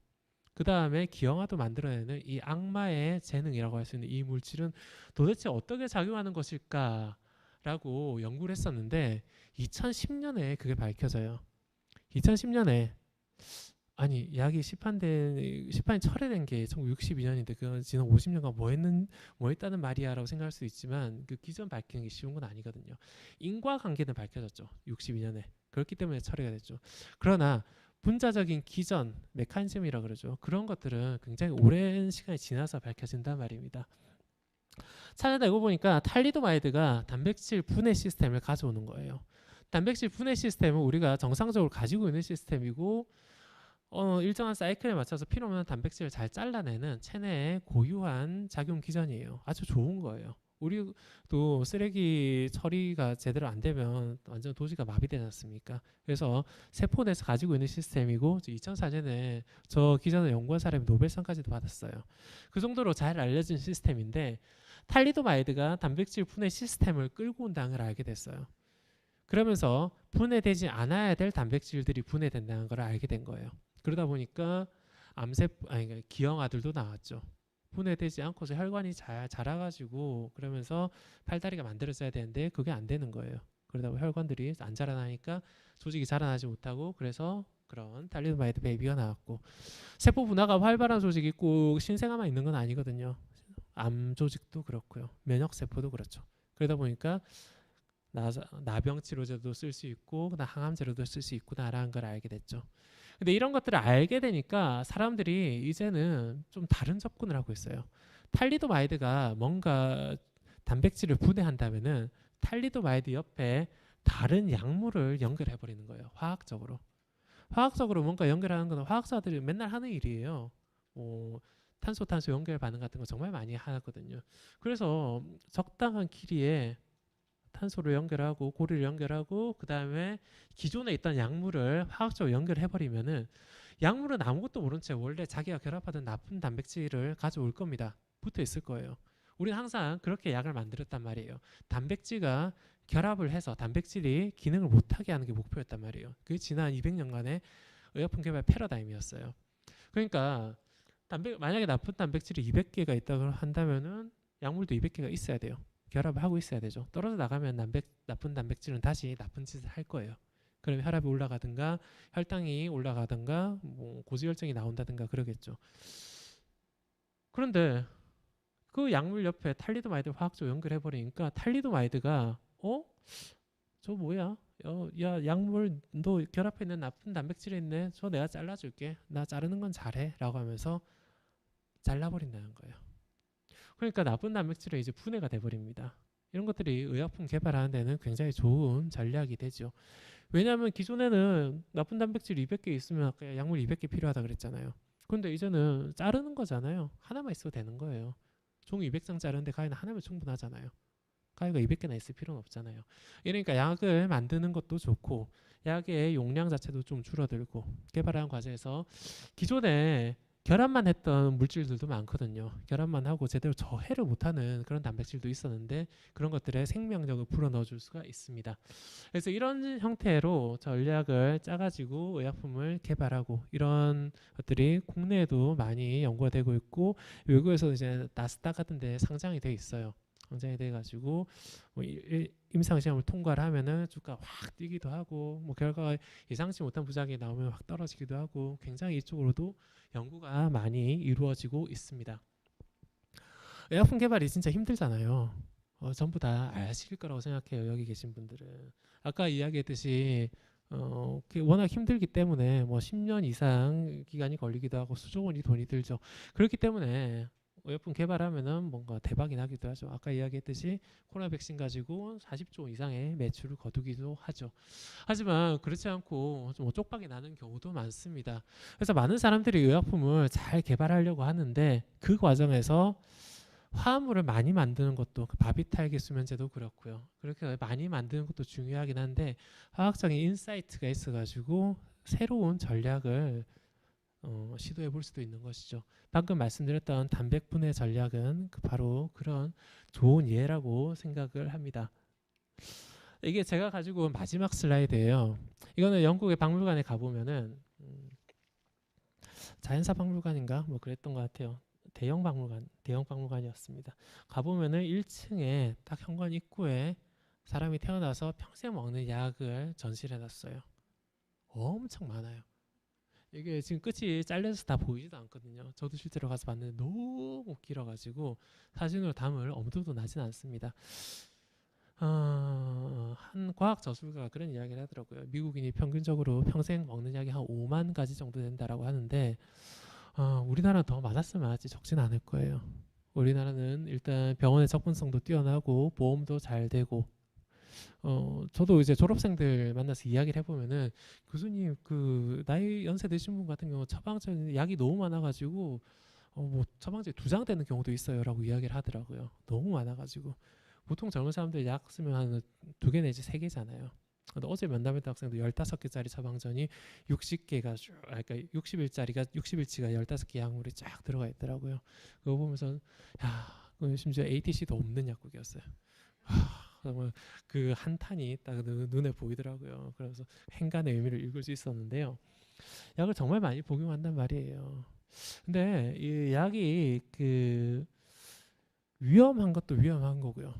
B: 그 다음에 기형아도 만들어내는 이 악마의 재능이라고 할 수 있는 이 물질은 도대체 어떻게 작용하는 것일까라고 연구를 했었는데 2010년에 그게 밝혀져요. 2010년에 아니 약이 시판이 철회된 게 1962년인데 그 지난 50년간 뭐 했다는 말이야라고 생각할 수 있지만 그 기전 밝히는 게 쉬운 건 아니거든요. 인과관계는 밝혀졌죠. 62년에. 그렇기 때문에 철회가 됐죠. 그러나 분자적인 기전 메커니즘이라 그러죠. 그런 것들은 굉장히 오랜 시간이 지나서 밝혀진단 말입니다. 찾아내고 보니까 탈리도마이드가 단백질 분해 시스템을 가져오는 거예요. 단백질 분해 시스템은 우리가 정상적으로 가지고 있는 시스템이고 일정한 사이클에 맞춰서 필요 없는 단백질을 잘 잘라내는 체내의 고유한 작용 기전이에요. 아주 좋은 거예요. 우리도 쓰레기 처리가 제대로 안 되면 완전 도시가 마비되지 않습니까? 그래서 세포 내에서 가지고 있는 시스템이고 2004년에 저 기전을 연구한 사람이 노벨상까지도 받았어요. 그 정도로 잘 알려진 시스템인데 탈리도마이드가 단백질 분해 시스템을 끌고 온다는 걸 알게 됐어요. 그러면서 분해되지 않아야 될 단백질들이 분해된다는 걸 알게 된 거예요. 그러다 보니까 기형아들도 나왔죠. 분해되지 않고서 혈관이 잘 자라가지고 그러면서 팔다리가 만들어져야 되는데 그게 안 되는 거예요. 그러다 보니 혈관들이 안 자라나니까 조직이 자라나지 못하고 그래서 그런 탈리도마이드 베이비가 나왔고 세포 분화가 활발한 조직이 꼭 신생아만 있는 건 아니거든요. 암 조직도 그렇고요. 면역 세포도 그렇죠. 그러다 보니까 나병 치료제도 쓸 수 있고 항암 제로도 쓸 수 있구나라는 걸 알게 됐죠. 근데 이런 것들을 알게 되니까 사람들이 이제는 좀 다른 접근을 하고 있어요. 탈리도마이드가 뭔가 단백질을 분해한다면은 탈리도마이드 옆에 다른 약물을 연결해 버리는 거예요. 화학적으로 뭔가 연결하는 건 화학자들이 맨날 하는 일이에요. 탄소 연결 반응 같은 거 정말 많이 하거든요. 그래서 적당한 길이에 탄소를 연결하고 고리를 연결하고 그 다음에 기존에 있던 약물을 화학적으로 연결해 버리면은 약물은 아무것도 모른 채 원래 자기가 결합하던 나쁜 단백질을 가져올 겁니다. 붙어 있을 거예요. 우리는 항상 그렇게 약을 만들었단 말이에요. 단백질과 결합을 해서 단백질이 기능을 못하게 하는 게 목표였단 말이에요. 그게 지난 200년간의 의약품 개발 패러다임이었어요. 그러니까 만약에 나쁜 단백질이 200개가 있다고 한다면은 약물도 200개가 있어야 돼요. 결합을 하고 있어야 되죠. 떨어져 나가면 나쁜 단백질은 다시 나쁜 짓을 할 거예요. 그러면 혈압이 올라가든가 혈당이 올라가든가 고지혈증이 나온다든가 그러겠죠. 그런데 그 약물 옆에 탈리도마이드 화학적으로 연결해버리니까 탈리도마이드가 저 뭐야? 야 약물 너 결합해 있는 나쁜 단백질이 있네. 저 내가 잘라줄게. 나 자르는 건 잘해 라고 하면서 잘라버린다는 거예요. 그러니까 나쁜 단백질은 이제 분해가 돼버립니다. 이런 것들이 의약품 개발하는 데는 굉장히 좋은 전략이 되죠. 왜냐하면 기존에는 나쁜 단백질 200개 있으면 아까 약물 200개 필요하다 그랬잖아요. 근데 이제는 자르는 거잖아요. 하나만 있어도 되는 거예요. 종이 200장 자르는데 가위는 하나면 충분하잖아요. 가위가 200개나 있을 필요는 없잖아요. 이러니까 약을 만드는 것도 좋고 약의 용량 자체도 좀 줄어들고 개발하는 과정에서 기존에 결합만 했던 물질들도 많거든요. 결합만 하고 제대로 저해를 못하는 그런 단백질도 있었는데 그런 것들의 생명력을 불어넣어줄 수가 있습니다. 그래서 이런 형태로 전략을 짜가지고 의약품을 개발하고 이런 것들이 국내에도 많이 연구가 되고 있고 외국에서 이제 나스닥 같은 데 상장이 돼 있어요. 상장이 돼가지고 임상시험을 통과를 하면은 주가 확 뛰기도 하고 결과가 예상치 못한 부작용이 나오면 확 떨어지기도 하고 굉장히 이쪽으로도 연구가 많이 이루어지고 있습니다. 의약품 개발이 진짜 힘들잖아요. 전부 다 아실 거라고 생각해요. 여기 계신 분들은. 아까 이야기했듯이 워낙 힘들기 때문에 10년 이상 기간이 걸리기도 하고 수조 원이 돈이 들죠. 그렇기 때문에 의약품 개발하면은 뭔가 대박이 나기도 하죠. 아까 이야기했듯이 코로나 백신 가지고 40조 이상의 매출을 거두기도 하죠. 하지만 그렇지 않고 좀 쪽박이 나는 경우도 많습니다. 그래서 많은 사람들이 의약품을 잘 개발하려고 하는데 그 과정에서 화합물을 많이 만드는 것도 바비탈기 수면제도 그렇고요. 그렇게 많이 만드는 것도 중요하긴 한데 화학적인 인사이트가 있어가지고 새로운 전략을 시도해 볼 수도 있는 것이죠. 방금 말씀드렸던 단백분해 전략은 바로 그런 좋은 예라고 생각을 합니다. 이게 제가 가지고 온 마지막 슬라이드예요. 이거는 영국의 박물관에 가보면은 자연사 박물관인가 뭐 그랬던 것 같아요. 대형 박물관이었습니다. 가보면은 1층에 딱 현관 입구에 사람이 태어나서 평생 먹는 약을 전시를 해놨어요. 엄청 많아요. 이게 지금 끝이 잘려서 다 보이지도 않거든요. 저도 실제로 가서 봤는데 너무 길어가지고 사진으로 담을 엄두도 나진 않습니다. 한 과학 저술가가 그런 이야기를 하더라고요. 미국인이 평균적으로 평생 먹는 약이 한 5만 가지 정도 된다라고 하는데 우리나라는 더 많았으면 많았지 적진 않을 거예요. 우리나라는 일단 병원의 접근성도 뛰어나고 보험도 잘 되고 저도 이제 졸업생들 만나서 이야기를 해보면은 교수님 그 나이 연세 드신 분 같은 경우 처방전 약이 너무 많아가지고 뭐 처방전이 2장 되는 경우도 있어요라고 이야기를 하더라고요. 너무 많아가지고 보통 젊은 사람들 약 쓰면 한 2개 내지 3개잖아요. 근데 어제 면담했던 학생도 15개짜리 처방전이 60개가 그러니까 60일짜리가 60일치가 15개 약물이 쫙 들어가 있더라고요. 그거 보면서 야 심지어 ATC도 없는 약국이었어요. 정말 그 한탄이 딱 눈에 보이더라고요. 그래서 행간의 의미를 읽을 수 있었는데요. 약을 정말 많이 복용한단 말이에요. 근데 이 약이 그 위험한 것도 위험한 거고요.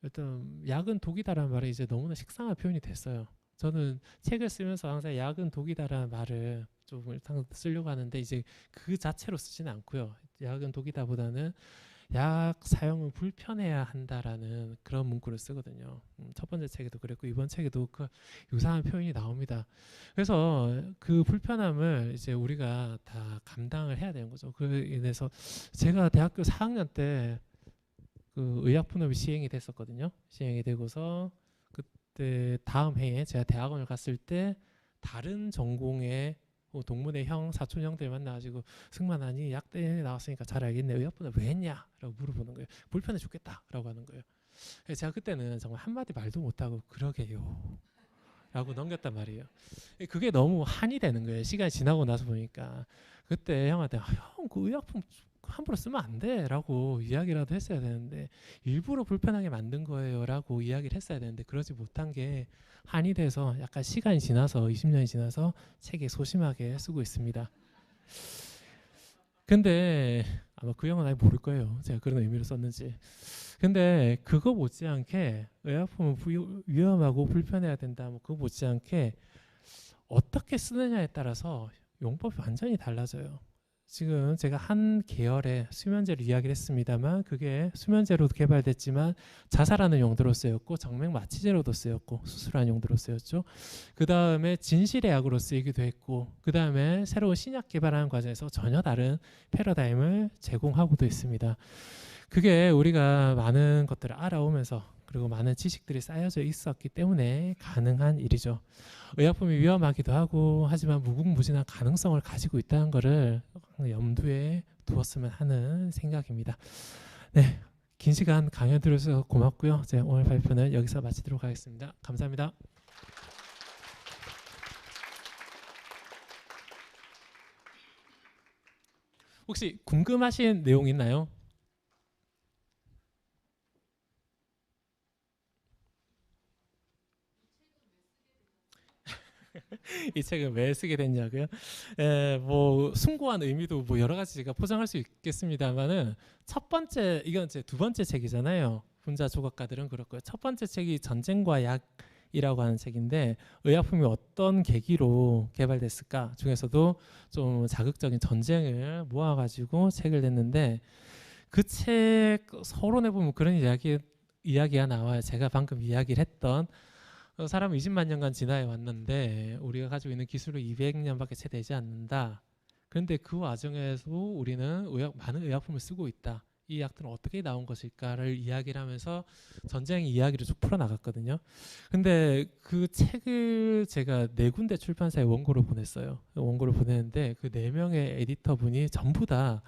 B: 일단 약은 독이다라는 말이 이제 너무나 식상한 표현이 됐어요. 저는 책을 쓰면서 항상 약은 독이다라는 말을 좀 쓰려고 하는데 이제 그 자체로 쓰지는 않고요. 약은 독이다보다는 약 사용을 불편해야 한다라는 그런 문구를 쓰거든요. 첫 번째 책에도 그랬고 이번 책에도 그 유사한 표현이 나옵니다. 그래서 그 불편함을 이제 우리가 다 감당을 해야 되는 거죠. 그 인해서 제가 대학교 4학년 때 그 의약분업이 시행이 됐었거든요. 시행이 되고서 그때 다음 해에 제가 대학원을 갔을 때 다른 전공의 동문의 형, 사촌 형들 만나가지고 승만아니 약 때문에 나왔으니까 잘 알겠네. 의약분업 왜 했냐? 라고 물어보는 거예요. 불편해 죽겠다 라고 하는 거예요. 그래서 제가 그때는 정말 한마디 말도 못하고 그러게요 라고 넘겼단 말이에요. 그게 너무 한이 되는 거예요. 시간이 지나고 나서 보니까. 그때 형한테 형 그 의약품 함부로 쓰면 안 돼 라고 이야기라도 했어야 되는데 일부러 불편하게 만든 거예요 라고 이야기를 했어야 되는데 그러지 못한 게 한이 돼서 약간 시간이 지나서 20년이 지나서 책에 소심하게 쓰고 있습니다. 근데 아마 그 형은 아예 모를 거예요. 제가 그런 의미로 썼는지. 근데 그거 못지않게 의약품은 위험하고 불편해야 된다. 뭐 그거 못지않게 어떻게 쓰느냐에 따라서 용법이 완전히 달라져요. 지금 제가 한 계열의 수면제를 이야기를 했습니다만 그게 수면제로도 개발됐지만 자살하는 용도로 쓰였고 정맥 마취제로도 쓰였고 수술하는 용도로 쓰였죠. 그 다음에 진실의 약으로 쓰이기도 했고 그 다음에 새로운 신약 개발하는 과정에서 전혀 다른 패러다임을 제공하고도 있습니다. 그게 우리가 많은 것들을 알아오면서 그리고 많은 지식들이 쌓여져 있었기 때문에 가능한 일이죠. 의약품이 위험하기도 하고 하지만 무궁무진한 가능성을 가지고 있다는 것을 염두에 두었으면 하는 생각입니다. 네, 긴 시간 강연 들어주셔서 고맙고요. 제 오늘 발표는 여기서 마치도록 하겠습니다. 감사합니다. 혹시 궁금하신 내용 있나요? 이 책을 왜 쓰게 됐냐고요? 뭐 숭고한 의미도 뭐 여러 가지 제가 포장할 수 있겠습니다만은 첫 번째 이건 제 두 번째 책이잖아요. 혼자 조각가들은 그렇고요. 첫 번째 책이 전쟁과 약이라고 하는 책인데 의약품이 어떤 계기로 개발됐을까 중에서도 좀 자극적인 전쟁을 모아가지고 책을 냈는데 그 책 서론에 보면 그런 이야기가 나와요. 제가 방금 이야기를 했던 사람은 20만 년간 진화해 왔는데 우리가 가지고 있는 기술은 200년밖에 채 되지 않는다. 그런데 그 와중에서 우리는 많은 의약품을 쓰고 있다. 이 약들은 어떻게 나온 것일까를 이야기를 하면서 전쟁 이야기를 쭉 풀어나갔거든요. 근데 그 책을 제가 4군데 출판사에 원고를 보냈어요. 원고를 보냈는데 그 4명의 에디터 분이 전부 다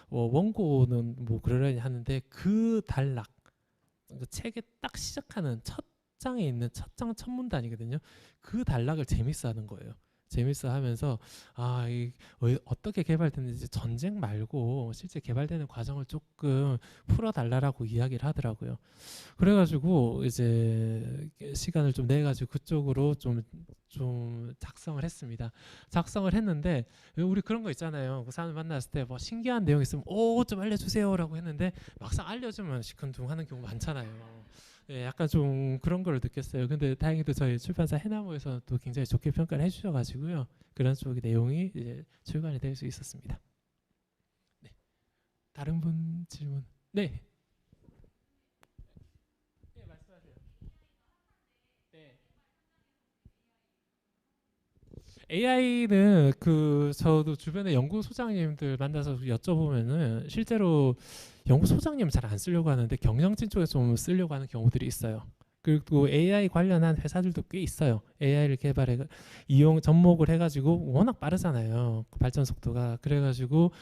B: 원고는 뭐 그러려니 하는데 그 단락 그 책에 딱 시작하는 첫 장에 있는 첫 문단이거든요. 그 단락을 재밌어하는 거예요. 재밌어 하면서 어떻게 개발됐는지 전쟁 말고 실제 개발되는 과정을 조금 풀어달라고 이야기를 하더라고요. 그래가지고 이제 시간을 좀 내가지고 그쪽으로 좀 작성을 했습니다. 작성을 했는데 우리 그런 거 있잖아요. 그 사람 만났을 때 뭐 신기한 내용 있으면 좀 알려주세요라고 했는데 막상 알려주면 시큰둥하는 경우 많잖아요. 예, 약간 좀 그런 걸 느꼈어요. 근데 다행히도 저희 출판사 해나무에서 또 굉장히 좋게 평가를 해주셔가지고요. 그런 쪽의 내용이 이제 출간이 될 수 있었습니다. 네. 다른 분 질문? 네. 네, 말씀하세요. 네. AI는 저도 주변에 연구소장님들 만나서 여쭤보면은 실제로 연구소장님 잘 안 쓰려고 하는데 경영진 쪽에서 좀 쓰려고 하는 경우들이 있어요. 그리고 AI 관련한 회사들도 꽤 있어요. AI를 개발해 이용 접목을 해가지고 워낙 빠르잖아요. 그 발전 속도가. 그래가지고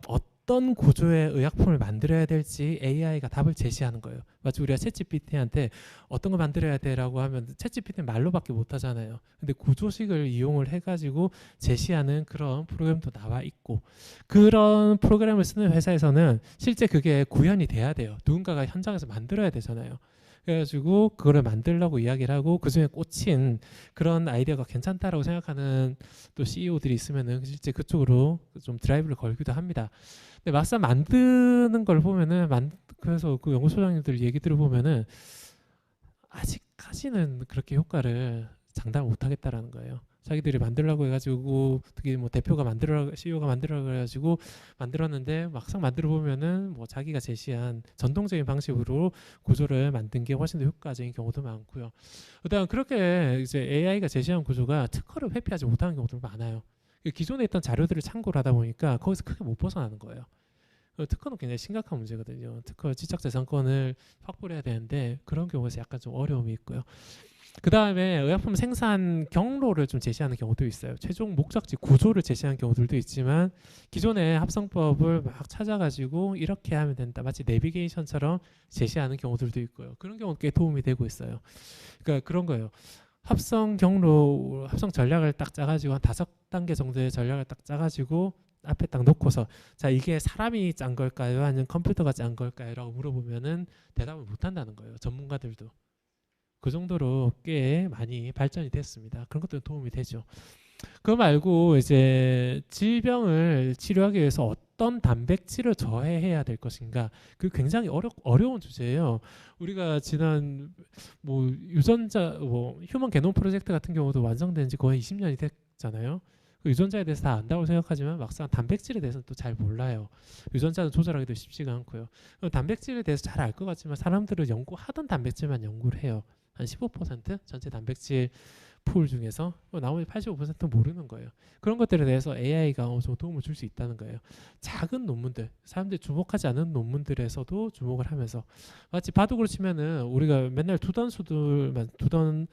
B: 어떤 구조의 의약품을 만들어야 될지 AI가 답을 제시하는 거예요. 마치 우리가 챗GPT한테 어떤 거 만들어야 돼라고 하면 챗GPT는 말로밖에 못 하잖아요. 근데 구조식을 이용을 해가지고 제시하는 그런 프로그램도 나와 있고, 그런 프로그램을 쓰는 회사에서는 실제 그게 구현이 돼야 돼요. 누군가가 현장에서 만들어야 되잖아요. 그래가지고 그거를 만들려고 이야기를 하고 그중에 꽂힌 그런 아이디어가 괜찮다라고 생각하는 또 CEO들이 있으면은 실제 그쪽으로 좀 드라이브를 걸기도 합니다. 근데 막상 만드는 걸 보면은 그래서 그 연구소장님들 얘기 들어보면은 아직까지는 그렇게 효과를 장담 못 하겠다라는 거예요. 자기들이 만들려고 해가지고 특히 뭐 대표가 CEO가 만들려고 해가지고 만들었는데 막상 만들어 보면은 뭐 자기가 제시한 전통적인 방식으로 구조를 만든 게 훨씬 더 효과적인 경우도 많고요. 그다음 그렇게 이제 AI가 제시한 구조가 특허를 회피하지 못하는 경우도 많아요. 기존에 있던 자료들을 참고를 하다 보니까 거기서 크게 못 벗어나는 거예요. 특허는 굉장히 심각한 문제거든요. 특허 지적재산권을 확보를 해야 되는데 그런 경우에서 약간 좀 어려움이 있고요. 그 다음에 의약품 생산 경로를 좀 제시하는 경우도 있어요. 최종 목적지 구조를 제시하는 경우들도 있지만 기존의 합성법을 막 찾아가지고 이렇게 하면 된다. 마치 내비게이션처럼 제시하는 경우들도 있고요. 그런 경우 꽤 도움이 되고 있어요. 그러니까 그런 거예요. 합성 경로, 합성 전략을 딱 짜가지고 한 5단계 정도의 전략을 딱 짜가지고 앞에 딱 놓고서 자 이게 사람이 짠 걸까요? 아니면 컴퓨터가 짠 걸까요? 라고 물어보면은 대답을 못 한다는 거예요. 전문가들도. 그 정도로 꽤 많이 발전이 됐습니다. 그런 것도 도움이 되죠. 그거 말고 이제 질병을 치료하기 위해서 어떤 단백질을 저해해야 될 것인가, 그 굉장히 어려운 주제예요. 우리가 지난 뭐 유전자 휴먼 게놈 프로젝트 같은 경우도 완성된 지 거의 20년이 됐잖아요. 그 유전자에 대해서 다 안다고 생각하지만 막상 단백질에 대해서는 또 잘 몰라요. 유전자는 조절하기도 쉽지가 않고요. 단백질에 대해서 잘 알 것 같지만 사람들은 연구하던 단백질만 연구를 해요. 한 15% 전체 단백질 풀 중에서 나머지 85%는 모르는 거예요. 그런 것들에 대해서 AI가 어느 정도 도움을 줄 수 있다는 거예요. 작은 논문들, 사람들이 주목하지 않은 논문들에서도 주목을 하면서 마치 바둑으로 치면은 우리가 맨날 두던 수들만 두던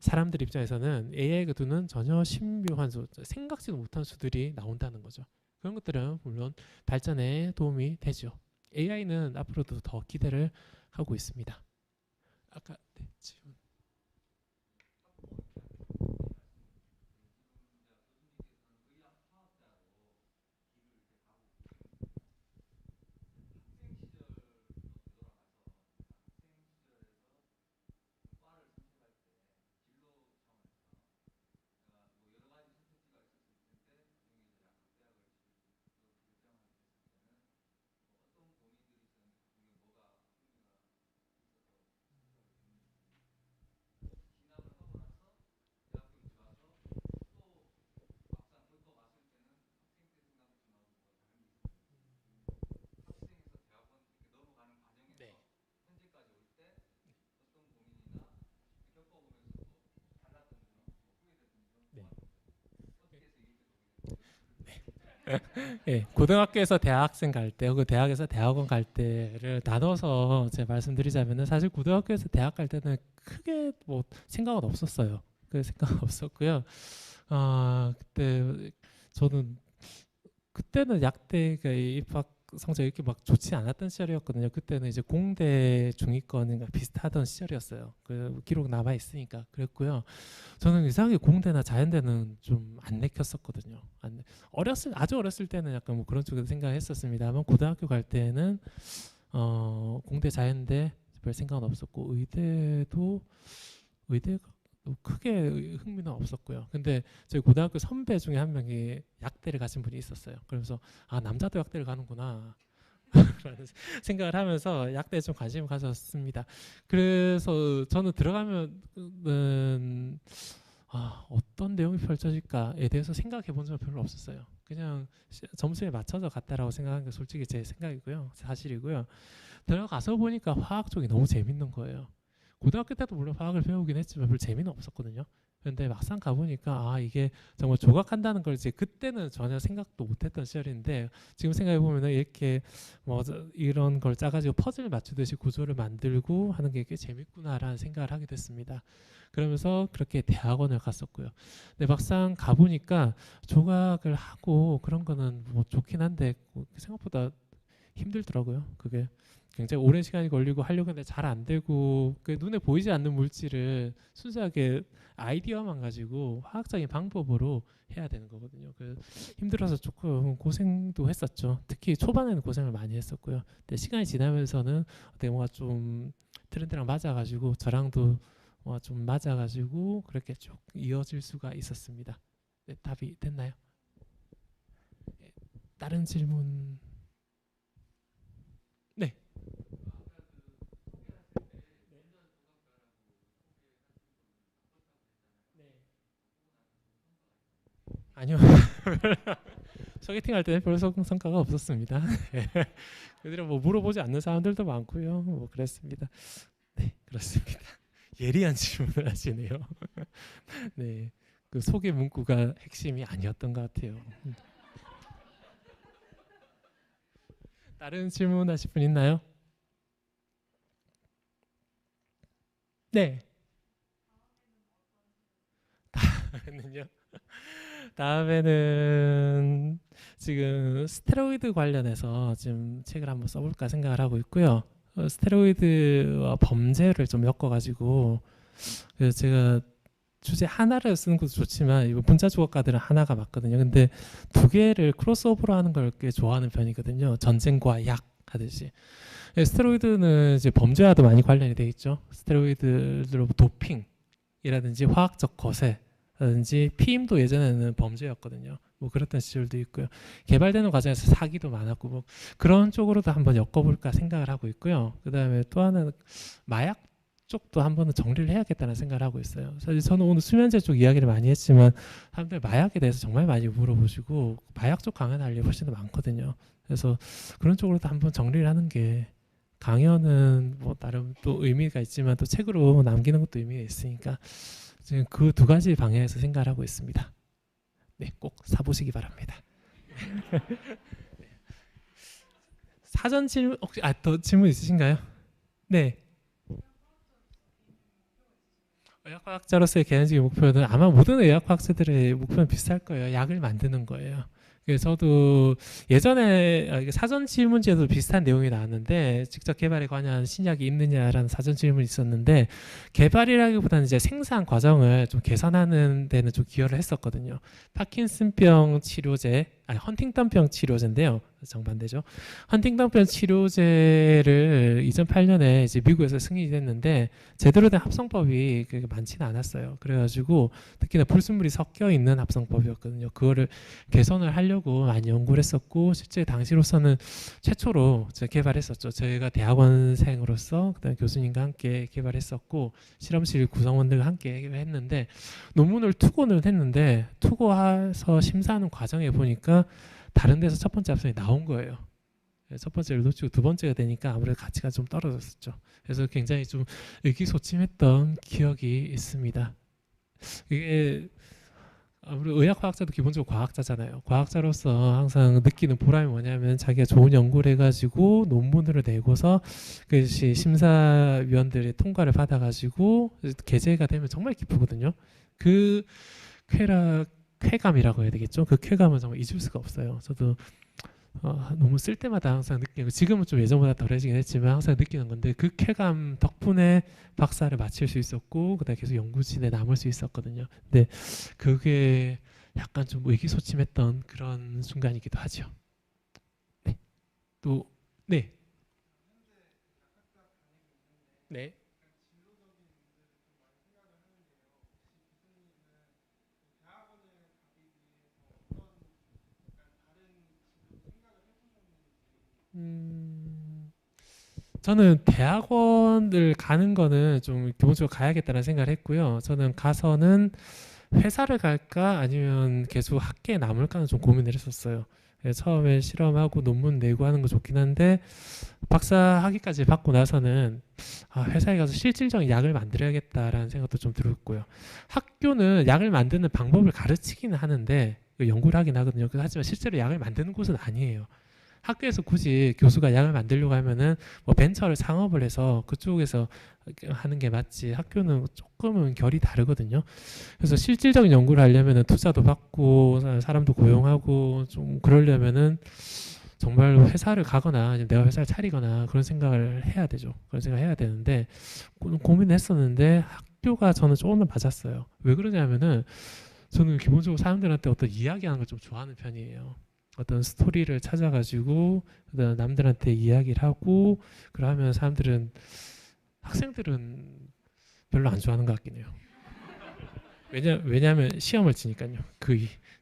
B: 사람들 입장에서는 AI가 두는 전혀 신묘한 수, 생각지도 못한 수들이 나온다는 거죠. 그런 것들은 물론 발전에 도움이 되죠. AI는 앞으로도 더 기대를 하고 있습니다. 아까 질문. 네. 네. 예, 고등학교에서 대학생 갈 때, 혹은 대학에서 대학원 갈 때를 나눠서 제가 말씀드리자면은 사실 고등학교에서 대학 갈 때는 크게 뭐 생각은 없었어요. 그 생각은 없었고요. 그때 저는 그때는 약대 입학 성적이 이렇게 막 좋지 않았던 시절이었거든요. 그때는 이제 공대 중위권인가 비슷하던 시절이었어요. 그 기록 남아 있으니까 그랬고요. 저는 이상하게 공대나 자연대는 좀 안 내켰었거든요. 아주 어렸을 때는 약간 뭐 그런 쪽에서 생각했었습니다만 고등학교 갈 때는 공대 자연대 별 생각은 없었고 의대가 크게 흥미는 없었고요. 근데 저희 고등학교 선배 중에 한 명이 약대를 가신 분이 있었어요. 그러면서 아 남자도 약대를 가는구나 라는 생각을 하면서 약대에 좀 관심을 가졌습니다. 그래서 저는 들어가면은 어떤 내용이 펼쳐질까에 대해서 생각해 본 적은 별로 없었어요. 그냥 점수에 맞춰서 갔다라고 생각한 게 솔직히 제 생각이고요. 사실이고요. 들어가서 보니까 화학 쪽이 너무 재밌는 거예요. 고등학교 때도 물론 화학을 배우긴 했지만 별 재미는 없었거든요. 근데 막상 가보니까 이게 정말 조각한다는 걸 이제 그때는 전혀 생각도 못했던 시절인데 지금 생각해 보면은 이렇게 뭐 이런 걸 짜가지고 퍼즐 맞추듯이 구조를 만들고 하는 게 꽤 재밌구나라는 생각을 하게 됐습니다. 그러면서 그렇게 대학원을 갔었고요. 근데 막상 가보니까 조각을 하고 그런 거는 뭐 좋긴 한데 생각보다 힘들더라고요. 그게 굉장히 오랜 시간이 걸리고 하려고 했는데 잘 안 되고 그 눈에 보이지 않는 물질을 순수하게 아이디어만 가지고 화학적인 방법으로 해야 되는 거거든요. 그 힘들어서 조금 고생도 했었죠. 특히 초반에는 고생을 많이 했었고요. 근데 시간이 지나면서는 어떻게 뭔가 좀 트렌드랑 맞아가지고 저랑도 좀 맞아가지고 그렇게 쭉 이어질 수가 있었습니다. 네, 답이 됐나요? 네, 다른 질문. 네. 아니요. 소개팅 할 때는 별 성과가 없었습니다. 그들은 뭐 물어보지 않는 사람들도 많고요. 뭐 그랬습니다. 네, 그렇습니다. 예리한 질문을 하시네요. 네, 그 소개 문구가 핵심이 아니었던 것 같아요. 다른 질문하실 분 있나요? 네. 다음에는요. 다음에는 지금 스테로이드 관련해서 지금 책을 한번 써볼까 생각을 하고 있고요. 스테로이드와 범죄를 좀 엮어가지고 그래서 제가 주제 하나를 쓰는 것도 좋지만 이거 문자 조각가들은 하나가 맞거든요. 근데 두 개를 크로스오버로 하는 걸 꽤 좋아하는 편이거든요. 전쟁과 약 하듯이. 스테로이드는 이제 범죄와도 많이 관련이 돼 있죠. 스테로이드로 도핑이라든지 화학적 거세라든지 피임도 예전에는 범죄였거든요. 뭐 그랬던 시절도 있고요. 개발되는 과정에서 사기도 많았고 뭐 그런 쪽으로도 한번 엮어볼까 생각을 하고 있고요. 그다음에 또 하나는 마약 쪽도 한번은 정리를 해야겠다는 생각을 하고 있어요. 사실 저는 오늘 수면제 쪽 이야기를 많이 했지만 사람들 마약에 대해서 정말 많이 물어보시고 마약 쪽 강연할 일이 훨씬 더 많거든요. 그래서 그런 쪽으로도 한번 정리를 하는 게 강연은 뭐 나름 또 의미가 있지만 또 책으로 남기는 것도 의미가 있으니까 지금 그 두 가지 방향에서 생각을 하고 있습니다. 네, 꼭 사보시기 바랍니다. 사전 질문 혹시 더 질문 있으신가요? 네. 의학과학자로서의 개인적인 목표는 아마 모든 의학과학자들의 목표는 비슷할 거예요. 약을 만드는 거예요. 그래서 저도 예전에 사전 질문지에도 비슷한 내용이 나왔는데 직접 개발에 관한 신약이 있느냐라는 사전 질문이 있었는데 개발이라기보다는 이제 생산 과정을 좀 개선하는 데는 좀 기여를 했었거든요. 파킨슨병 치료제, 헌팅턴병 치료제인데요. 정반대죠. 헌팅턴병 치료제를 2008년에 이제 미국에서 승인이 됐는데 제대로 된 합성법이 그렇게 많지는 않았어요. 그래가지고 특히나 불순물이 섞여 있는 합성법이었거든요. 그거를 개선을 하려고 많이 연구를 했었고 실제 당시로서는 최초로 제가 개발했었죠. 저희가 대학원생으로서 그다음 교수님과 함께 개발했었고 실험실 구성원들과 함께 했는데 논문을 투고는 했는데 투고해서 심사하는 과정에 보니까 다른 데서 첫 번째 합성이 나온 거예요. 첫 번째를 놓치고 두 번째가 되니까 아무래도 가치가 좀 떨어졌었죠. 그래서 굉장히 좀 의기소침했던 기억이 있습니다. 이게 아무래도 의학과학자도 기본적으로 과학자잖아요. 과학자로서 항상 느끼는 보람이 뭐냐면 자기가 좋은 연구를 해가지고 논문을 내고서 그것이 심사위원들의 통과를 받아가지고 게재가 되면 정말 기쁘거든요. 그 쾌감이라고 해야 되겠죠. 그 쾌감은 정말 잊을 수가 없어요. 저도 너무 쓸 때마다 항상 느끼고 지금은 좀 예전보다 덜해지긴 했지만 항상 느끼는 건데 그 쾌감 덕분에 박사를 마칠 수 있었고 그다음에 계속 연구진에 남을 수 있었거든요. 근데 그게 약간 좀 의기소침했던 그런 순간이기도 하죠. 네. 또 네. 네. 음, 저는 대학원을 가는 거는 좀 기본적으로 가야겠다는 생각을 했고요. 저는 가서는 회사를 갈까 아니면 계속 학계에 남을까는 좀 고민을 했었어요. 처음에 실험하고 논문 내고 하는 거 좋긴 한데 박사 학위까지 받고 나서는 회사에 가서 실질적인 약을 만들어야겠다라는 생각도 좀 들었고요. 학교는 약을 만드는 방법을 가르치기는 하는데 연구를 하긴 하거든요. 하지만 실제로 약을 만드는 곳은 아니에요. 학교에서 굳이 교수가 약을 만들려고 하면은 뭐 벤처를 창업을 해서 그쪽에서 하는 게 맞지 학교는 조금은 결이 다르거든요. 그래서 실질적인 연구를 하려면은 투자도 받고 사람도 고용하고 좀 그러려면은 정말 회사를 가거나 아니면 내가 회사를 차리거나 그런 생각을 해야 되죠. 그런 생각을 해야 되는데 고민했었는데 학교가 저는 조금 더 맞았어요. 왜 그러냐면은 저는 기본적으로 사람들한테 어떤 이야기하는 걸 좀 좋아하는 편이에요. 어떤 스토리를 찾아가지고 그다음 남들한테 이야기를 하고 그러면 사람들은 학생들은 별로 안 좋아하는 것 같긴 해요. 왜냐하면 시험을 치니까요.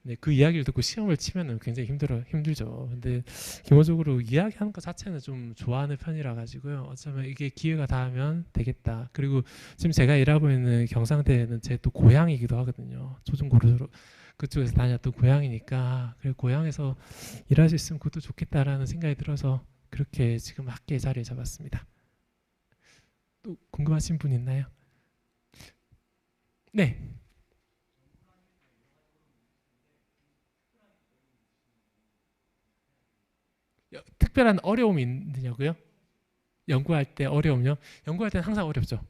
B: 네, 그 이야기를 듣고 시험을 치면은 굉장히 힘들죠. 근데 기본적으로 이야기하는 것 자체는 좀 좋아하는 편이라 가지고요. 어쩌면 이게 기회가 닿으면 되겠다. 그리고 지금 제가 일하고 있는 경상대는 제 또 고향이기도 하거든요. 초중고로 그쪽에서 다녔던 고향이니까 그래 고향에서 일할 수 있으면 그것도 좋겠다라는 생각이 들어서 그렇게 지금 학계의 자리에 잡았습니다. 또 궁금하신 분 있나요? 네. 특별한 어려움이 있느냐고요? 연구할 때 어려움요? 연구할 때는 항상 어렵죠.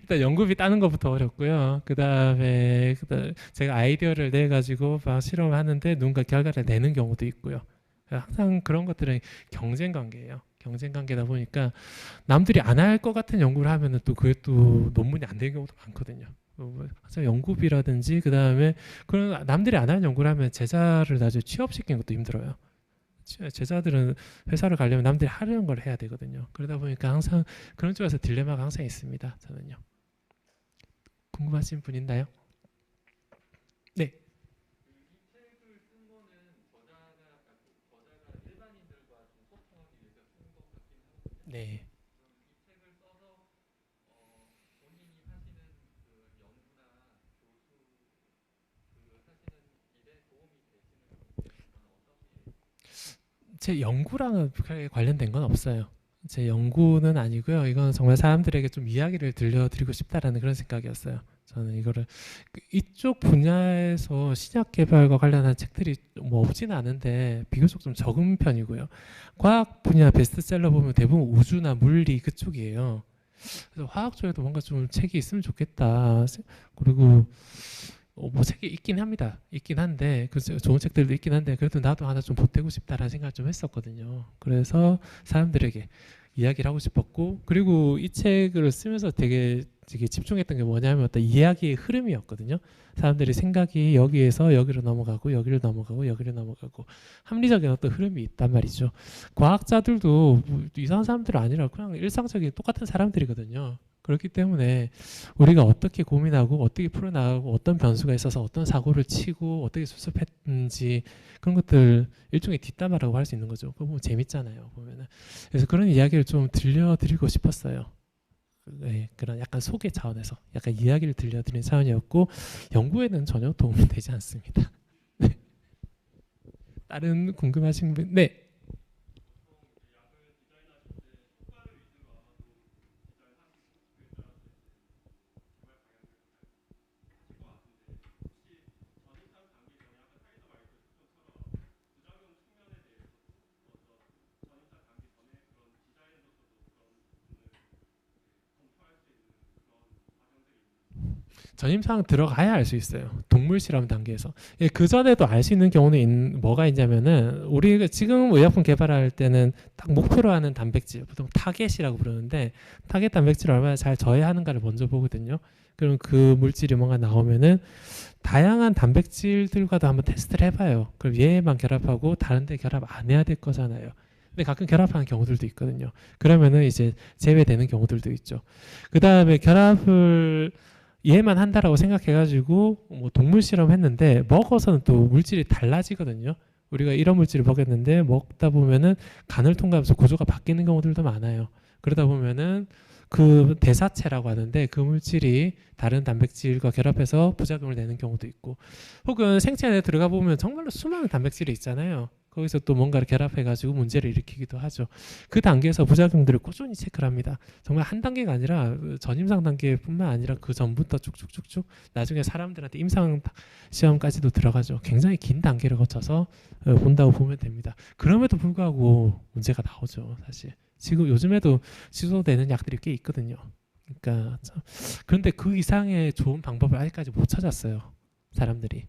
B: 일단 연구비 따는 것부터 어렵고요. 그다음에 제가 아이디어를 내 가지고 막 실험을 하는데 누군가 결과를 내는 경우도 있고요. 항상 그런 것들은 경쟁 관계예요. 경쟁 관계다 보니까 남들이 안 할 것 같은 연구를 하면은 또 그게 또 논문이 안 되는 경우도 많거든요. 항상 연구비라든지 그다음에 그런 남들이 안 하는 연구를 하면 제자를 나중에 취업시키는 것도 힘들어요. 제자들은 회사를 가려면 남들이 하려는 걸 해야 되거든요. 그러다 보니까 항상 그런 쪽에서 딜레마가 항상 있습니다. 저는요. 궁금하신 분 있나요? 네. 네. 제 연구랑은 크게 관련된 건 없어요. 제 연구는 아니고요. 이건 정말 사람들에게 좀 이야기를 들려드리고 싶다라는 그런 생각이었어요. 저는 이거를 이쪽 분야에서 신약 개발과 관련한 책들이 뭐 없지는 않은데 비교적 좀 적은 편이고요. 과학 분야 베스트셀러 보면 대부분 우주나 물리 그쪽이에요. 그래서 화학 쪽에도 뭔가 좀 책이 있으면 좋겠다. 그리고 뭐 책이 있긴 합니다. 있긴 한데 그 좋은 책들도 있긴 한데 그래도 나도 하나 좀 보태고 싶다라는 생각을 좀 했었거든요. 그래서 사람들에게 이야기를 하고 싶었고 그리고 이 책을 쓰면서 되게 집중했던 게 뭐냐면 어떤 이야기의 흐름이었거든요. 사람들이 생각이 여기에서 여기로 넘어가고 여기로 넘어가고 여기로 넘어가고 합리적인 어떤 흐름이 있단 말이죠. 과학자들도 뭐 이상한 사람들이 아니라 그냥 일상적인 똑같은 사람들이거든요. 그렇기 때문에 우리가 어떻게 고민하고 어떻게 풀어나가고 어떤 변수가 있어서 어떤 사고를 치고 어떻게 수습했는지 그런 것들 일종의 뒷담화라고 할 수 있는 거죠. 그거 보면 재밌잖아요. 보면은 그래서 그런 이야기를 좀 들려드리고 싶었어요. 네, 그런 약간 소개 차원에서 약간 이야기를 들려드리는 차원이었고 연구에는 전혀 도움이 되지 않습니다. 네. 다른 궁금하신 분? 네. 전임상 들어가야 알 수 있어요. 동물 실험 단계에서. 예, 그 전에도 알 수 있는 경우는 뭐가 있냐면은 우리가 지금 의약품 개발할 때는 딱 목표로 하는 단백질, 보통 타겟이라고 부르는데 타겟 단백질을 얼마나 잘 저해하는가를 먼저 보거든요. 그럼 그 물질이 뭔가 나오면은 다양한 단백질들과도 한번 테스트를 해봐요. 그럼 얘만 결합하고 다른 데 결합 안 해야 될 거잖아요. 근데 가끔 결합하는 경우들도 있거든요. 그러면은 이제 제외되는 경우들도 있죠. 그 다음에 결합을 얘만 한다라고 생각해가지고 뭐 동물 실험했는데 먹어서는 또 물질이 달라지거든요. 우리가 이런 물질을 먹였는데 먹다 보면은 간을 통과하면서 구조가 바뀌는 경우들도 많아요. 그러다 보면은 그 대사체라고 하는데 그 물질이 다른 단백질과 결합해서 부작용을 내는 경우도 있고, 혹은 생체 안에 들어가 보면 정말로 수많은 단백질이 있잖아요. 거기서 또 뭔가를 결합해가지고 문제를 일으키기도 하죠. 그 단계에서 부작용들을 꾸준히 체크를 합니다. 정말 한 단계가 아니라 전임상 단계뿐만 아니라 그 전부터 쭉쭉쭉쭉 나중에 사람들한테 임상 시험까지도 들어가죠. 굉장히 긴 단계를 거쳐서 본다고 보면 됩니다. 그럼에도 불구하고 문제가 나오죠, 사실. 지금 요즘에도 시도되는 약들이 꽤 있거든요. 그러니까 그런데 그 이상의 좋은 방법을 아직까지 못 찾았어요, 사람들이.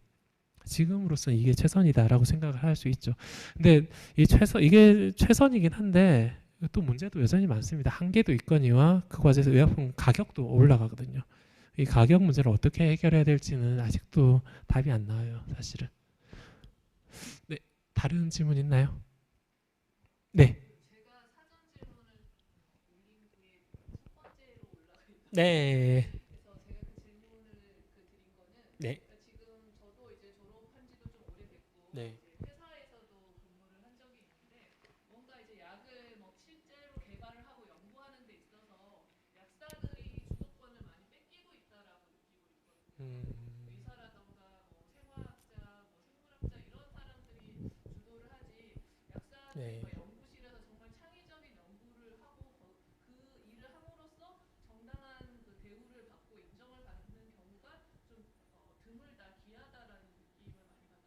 B: 지금으로서 이게 최선이다라고 생각을 할 수 있죠. 근데 이게 최선이긴 한데 또 문제도 여전히 많습니다. 한계도 있거니와 그 과정에서 의약품 가격도 올라가거든요. 이 가격 문제를 어떻게 해결해야 될지는 아직도 답이 안 나와요, 사실은. 네, 다른 질문 있나요? 네. 네. 네. 네. 음, 네.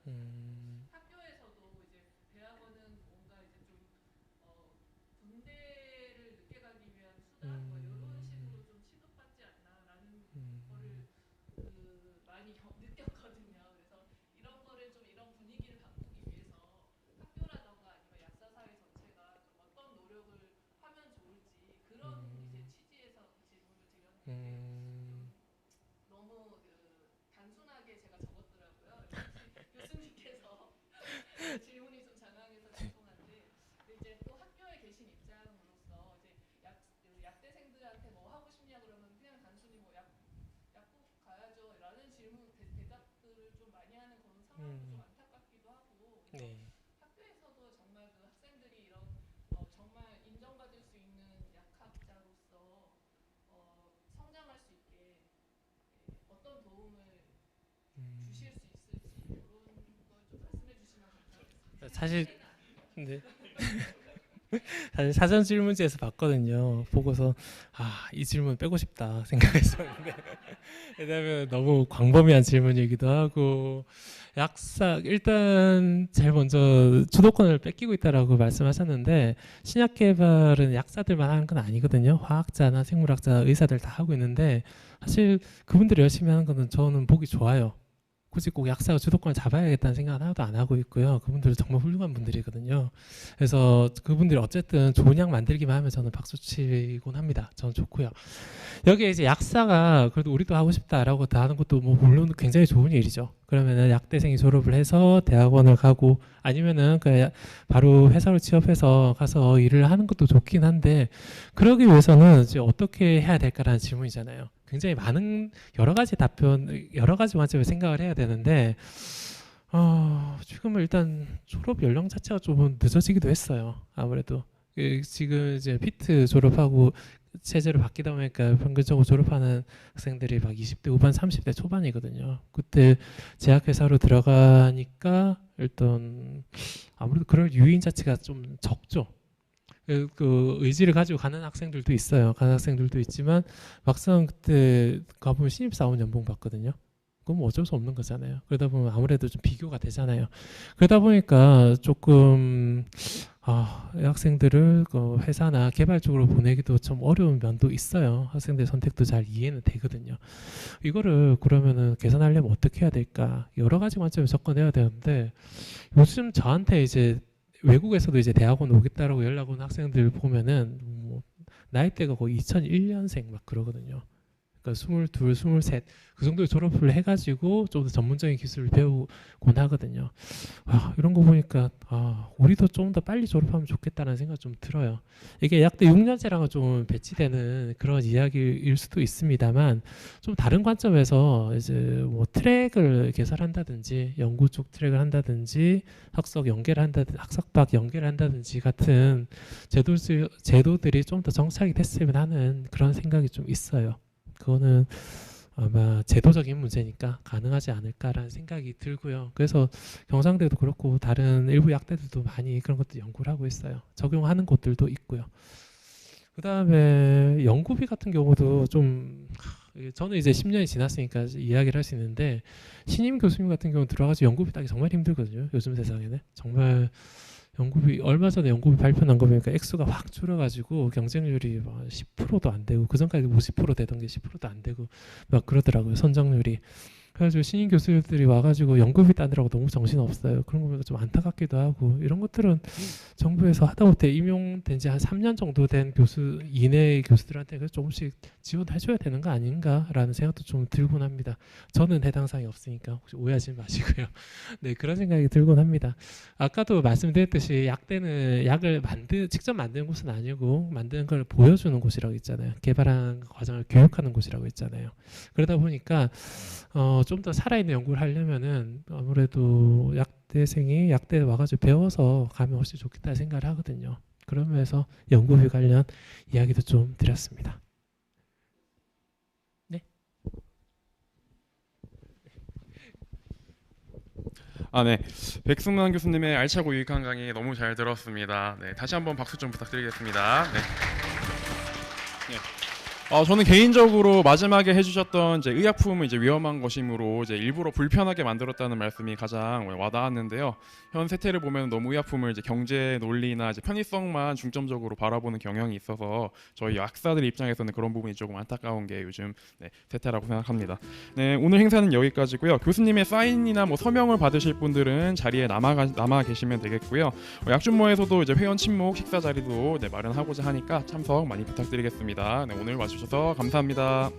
B: 음, 음, 음, 음, 음, 네. 음, 사실 네. 사실 사전 질문지에서 봤거든요. 보고서 이 질문 빼고 싶다 생각했었는데 왜냐면 너무 광범위한 질문이기도 하고, 약사 일단 제일 먼저 주도권을 뺏기고 있다라고 말씀하셨는데, 신약 개발은 약사들만 하는 건 아니거든요. 화학자나 생물학자, 의사들 다 하고 있는데 사실 그분들이 열심히 하는 거는 저는 보기 좋아요. 굳이 꼭 약사가 주도권을 잡아야겠다는 생각은 하나도 안 하고 있고요. 그분들 정말 훌륭한 분들이거든요. 그래서 그분들이 어쨌든 좋은 약 만들기만 하면 저는 박수 치곤 합니다. 저는 좋고요. 여기에 이제 약사가 그래도 우리도 하고 싶다라고 다 하는 것도 뭐 물론 굉장히 좋은 일이죠. 그러면은 약대생이 졸업을 해서 대학원을 가고 아니면은 바로 회사로 취업해서 가서 일을 하는 것도 좋긴 한데, 그러기 위해서는 이제 어떻게 해야 될까라는 질문이잖아요. 굉장히 많은 여러 가지 관점을 생각을 해야 되는데 지금은 일단 졸업 연령 자체가 좀 늦어지기도 했어요. 아무래도 지금 이제 피트 졸업하고 체제로 바뀌다 보니까 평균적으로 졸업하는 학생들이 막 20대 후반, 30대 초반이거든요. 그때 제약회사로 들어가니까 일단 아무래도 그럴 유인 자체가 좀 적죠. 그 의지를 가지고 가는 학생들도 있어요. 가는 학생들도 있지만 막상 그때 가보면 신입사원 연봉 받거든요. 그건 뭐 어쩔 수 없는 거잖아요. 그러다 보면 아무래도 좀 비교가 되잖아요. 그러다 보니까 조금 학생들을 그 회사나 개발 쪽으로 보내기도 좀 어려운 면도 있어요. 학생들 선택도 잘 이해는 되거든요. 이거를 그러면은 개선하려면 어떻게 해야 될까? 여러 가지 관점에 접근해야 되는데 요즘 저한테 이제 외국에서도 이제 대학원 오겠다라고 연락 온 학생들 보면은 뭐 나이대가 거의 2001년생 막 그러거든요. 그러니까 22, 23 그 정도에 졸업을 해가지고 좀 더 전문적인 기술을 배우곤 하거든요. 이런 거 보니까 우리도 좀 더 빨리 졸업하면 좋겠다는 생각 좀 들어요. 이게 약대 6년제랑은 좀 배치되는 그런 이야기일 수도 있습니다만 좀 다른 관점에서 이제 뭐 트랙을 개설한다든지 연구 쪽 트랙을 한다든지 학석 연계를 한다든지 학석박 연계를 한다든지 같은 제도들이 좀 더 정착이 됐으면 하는 그런 생각이 좀 있어요. 그거는 아마 제도적인 문제니까 가능하지 않을까라는 생각이 들고요. 그래서 경상대도 그렇고 다른 일부 약대들도 많이 그런 것도 연구를 하고 있어요. 적용하는 곳들도 있고요. 그 다음에 연구비 같은 경우도 좀 저는 이제 10년이 지났으니까 이야기를 할 수 있는데 신임 교수님 같은 경우 들어가서 연구비 따기 정말 힘들거든요. 요즘 세상에는 정말 연구비 얼마 전에 연구비 발표난 거 보니까 액수가 확 줄어가지고 경쟁률이 막 10%도 안 되고 그 전까지 50% 되던 게 10%도 안 되고 막 그러더라고요. 선정률이. 그래가지고 신인 교수들이 와가지고 연구비 따느라고 너무 정신 없어요. 그런 거 보니까 좀 안타깝기도 하고 이런 것들은 정부에서 하다못해 임용된 지 한 3년 정도 된 교수 이내의 교수들한테 조금씩 지원해줘야 되는 거 아닌가라는 생각도 좀 들곤 합니다. 저는 해당 사항이 없으니까 혹시 오해하지 마시고요. 네, 그런 생각이 들곤 합니다. 아까도 말씀드렸듯이 약대는 약을 직접 만드는 곳은 아니고 만드는 걸 보여주는 곳이라고 있잖아요. 개발한 과정을 교육하는 곳이라고 있잖아요. 그러다 보니까 좀 더 살아있는 연구를 하려면은 아무래도 약대생이 약대에 와가지고 배워서 가면 훨씬 좋겠다 생각을 하거든요. 그러면서 연구비 관련 이야기도 좀 드렸습니다. 네.
A: 네. 백승만 교수님의 알차고 유익한 강의 너무 잘 들었습니다. 네, 다시 한번 박수 좀 부탁드리겠습니다. 네. 저는 개인적으로 마지막에 해주셨던 이제 의약품은 이제 위험한 것이므로 이제 일부러 불편하게 만들었다는 말씀이 가장 와닿았는데요. 현 세태를 보면 너무 의약품을 이제 경제 논리나 이제 편의성만 중점적으로 바라보는 경향이 있어서 저희 약사들 입장에서는 그런 부분이 조금 안타까운 게 요즘 세태라고 생각합니다. 네, 오늘 행사는 여기까지고요. 교수님의 사인이나 뭐 서명을 받으실 분들은 자리에 남아 계시면 되겠고요. 약준모에서도 이제 회원 친목 식사 자리도 마련하고자 하니까 참석 많이 부탁드리겠습니다. 네, 오늘 와주셔서 감사합니다.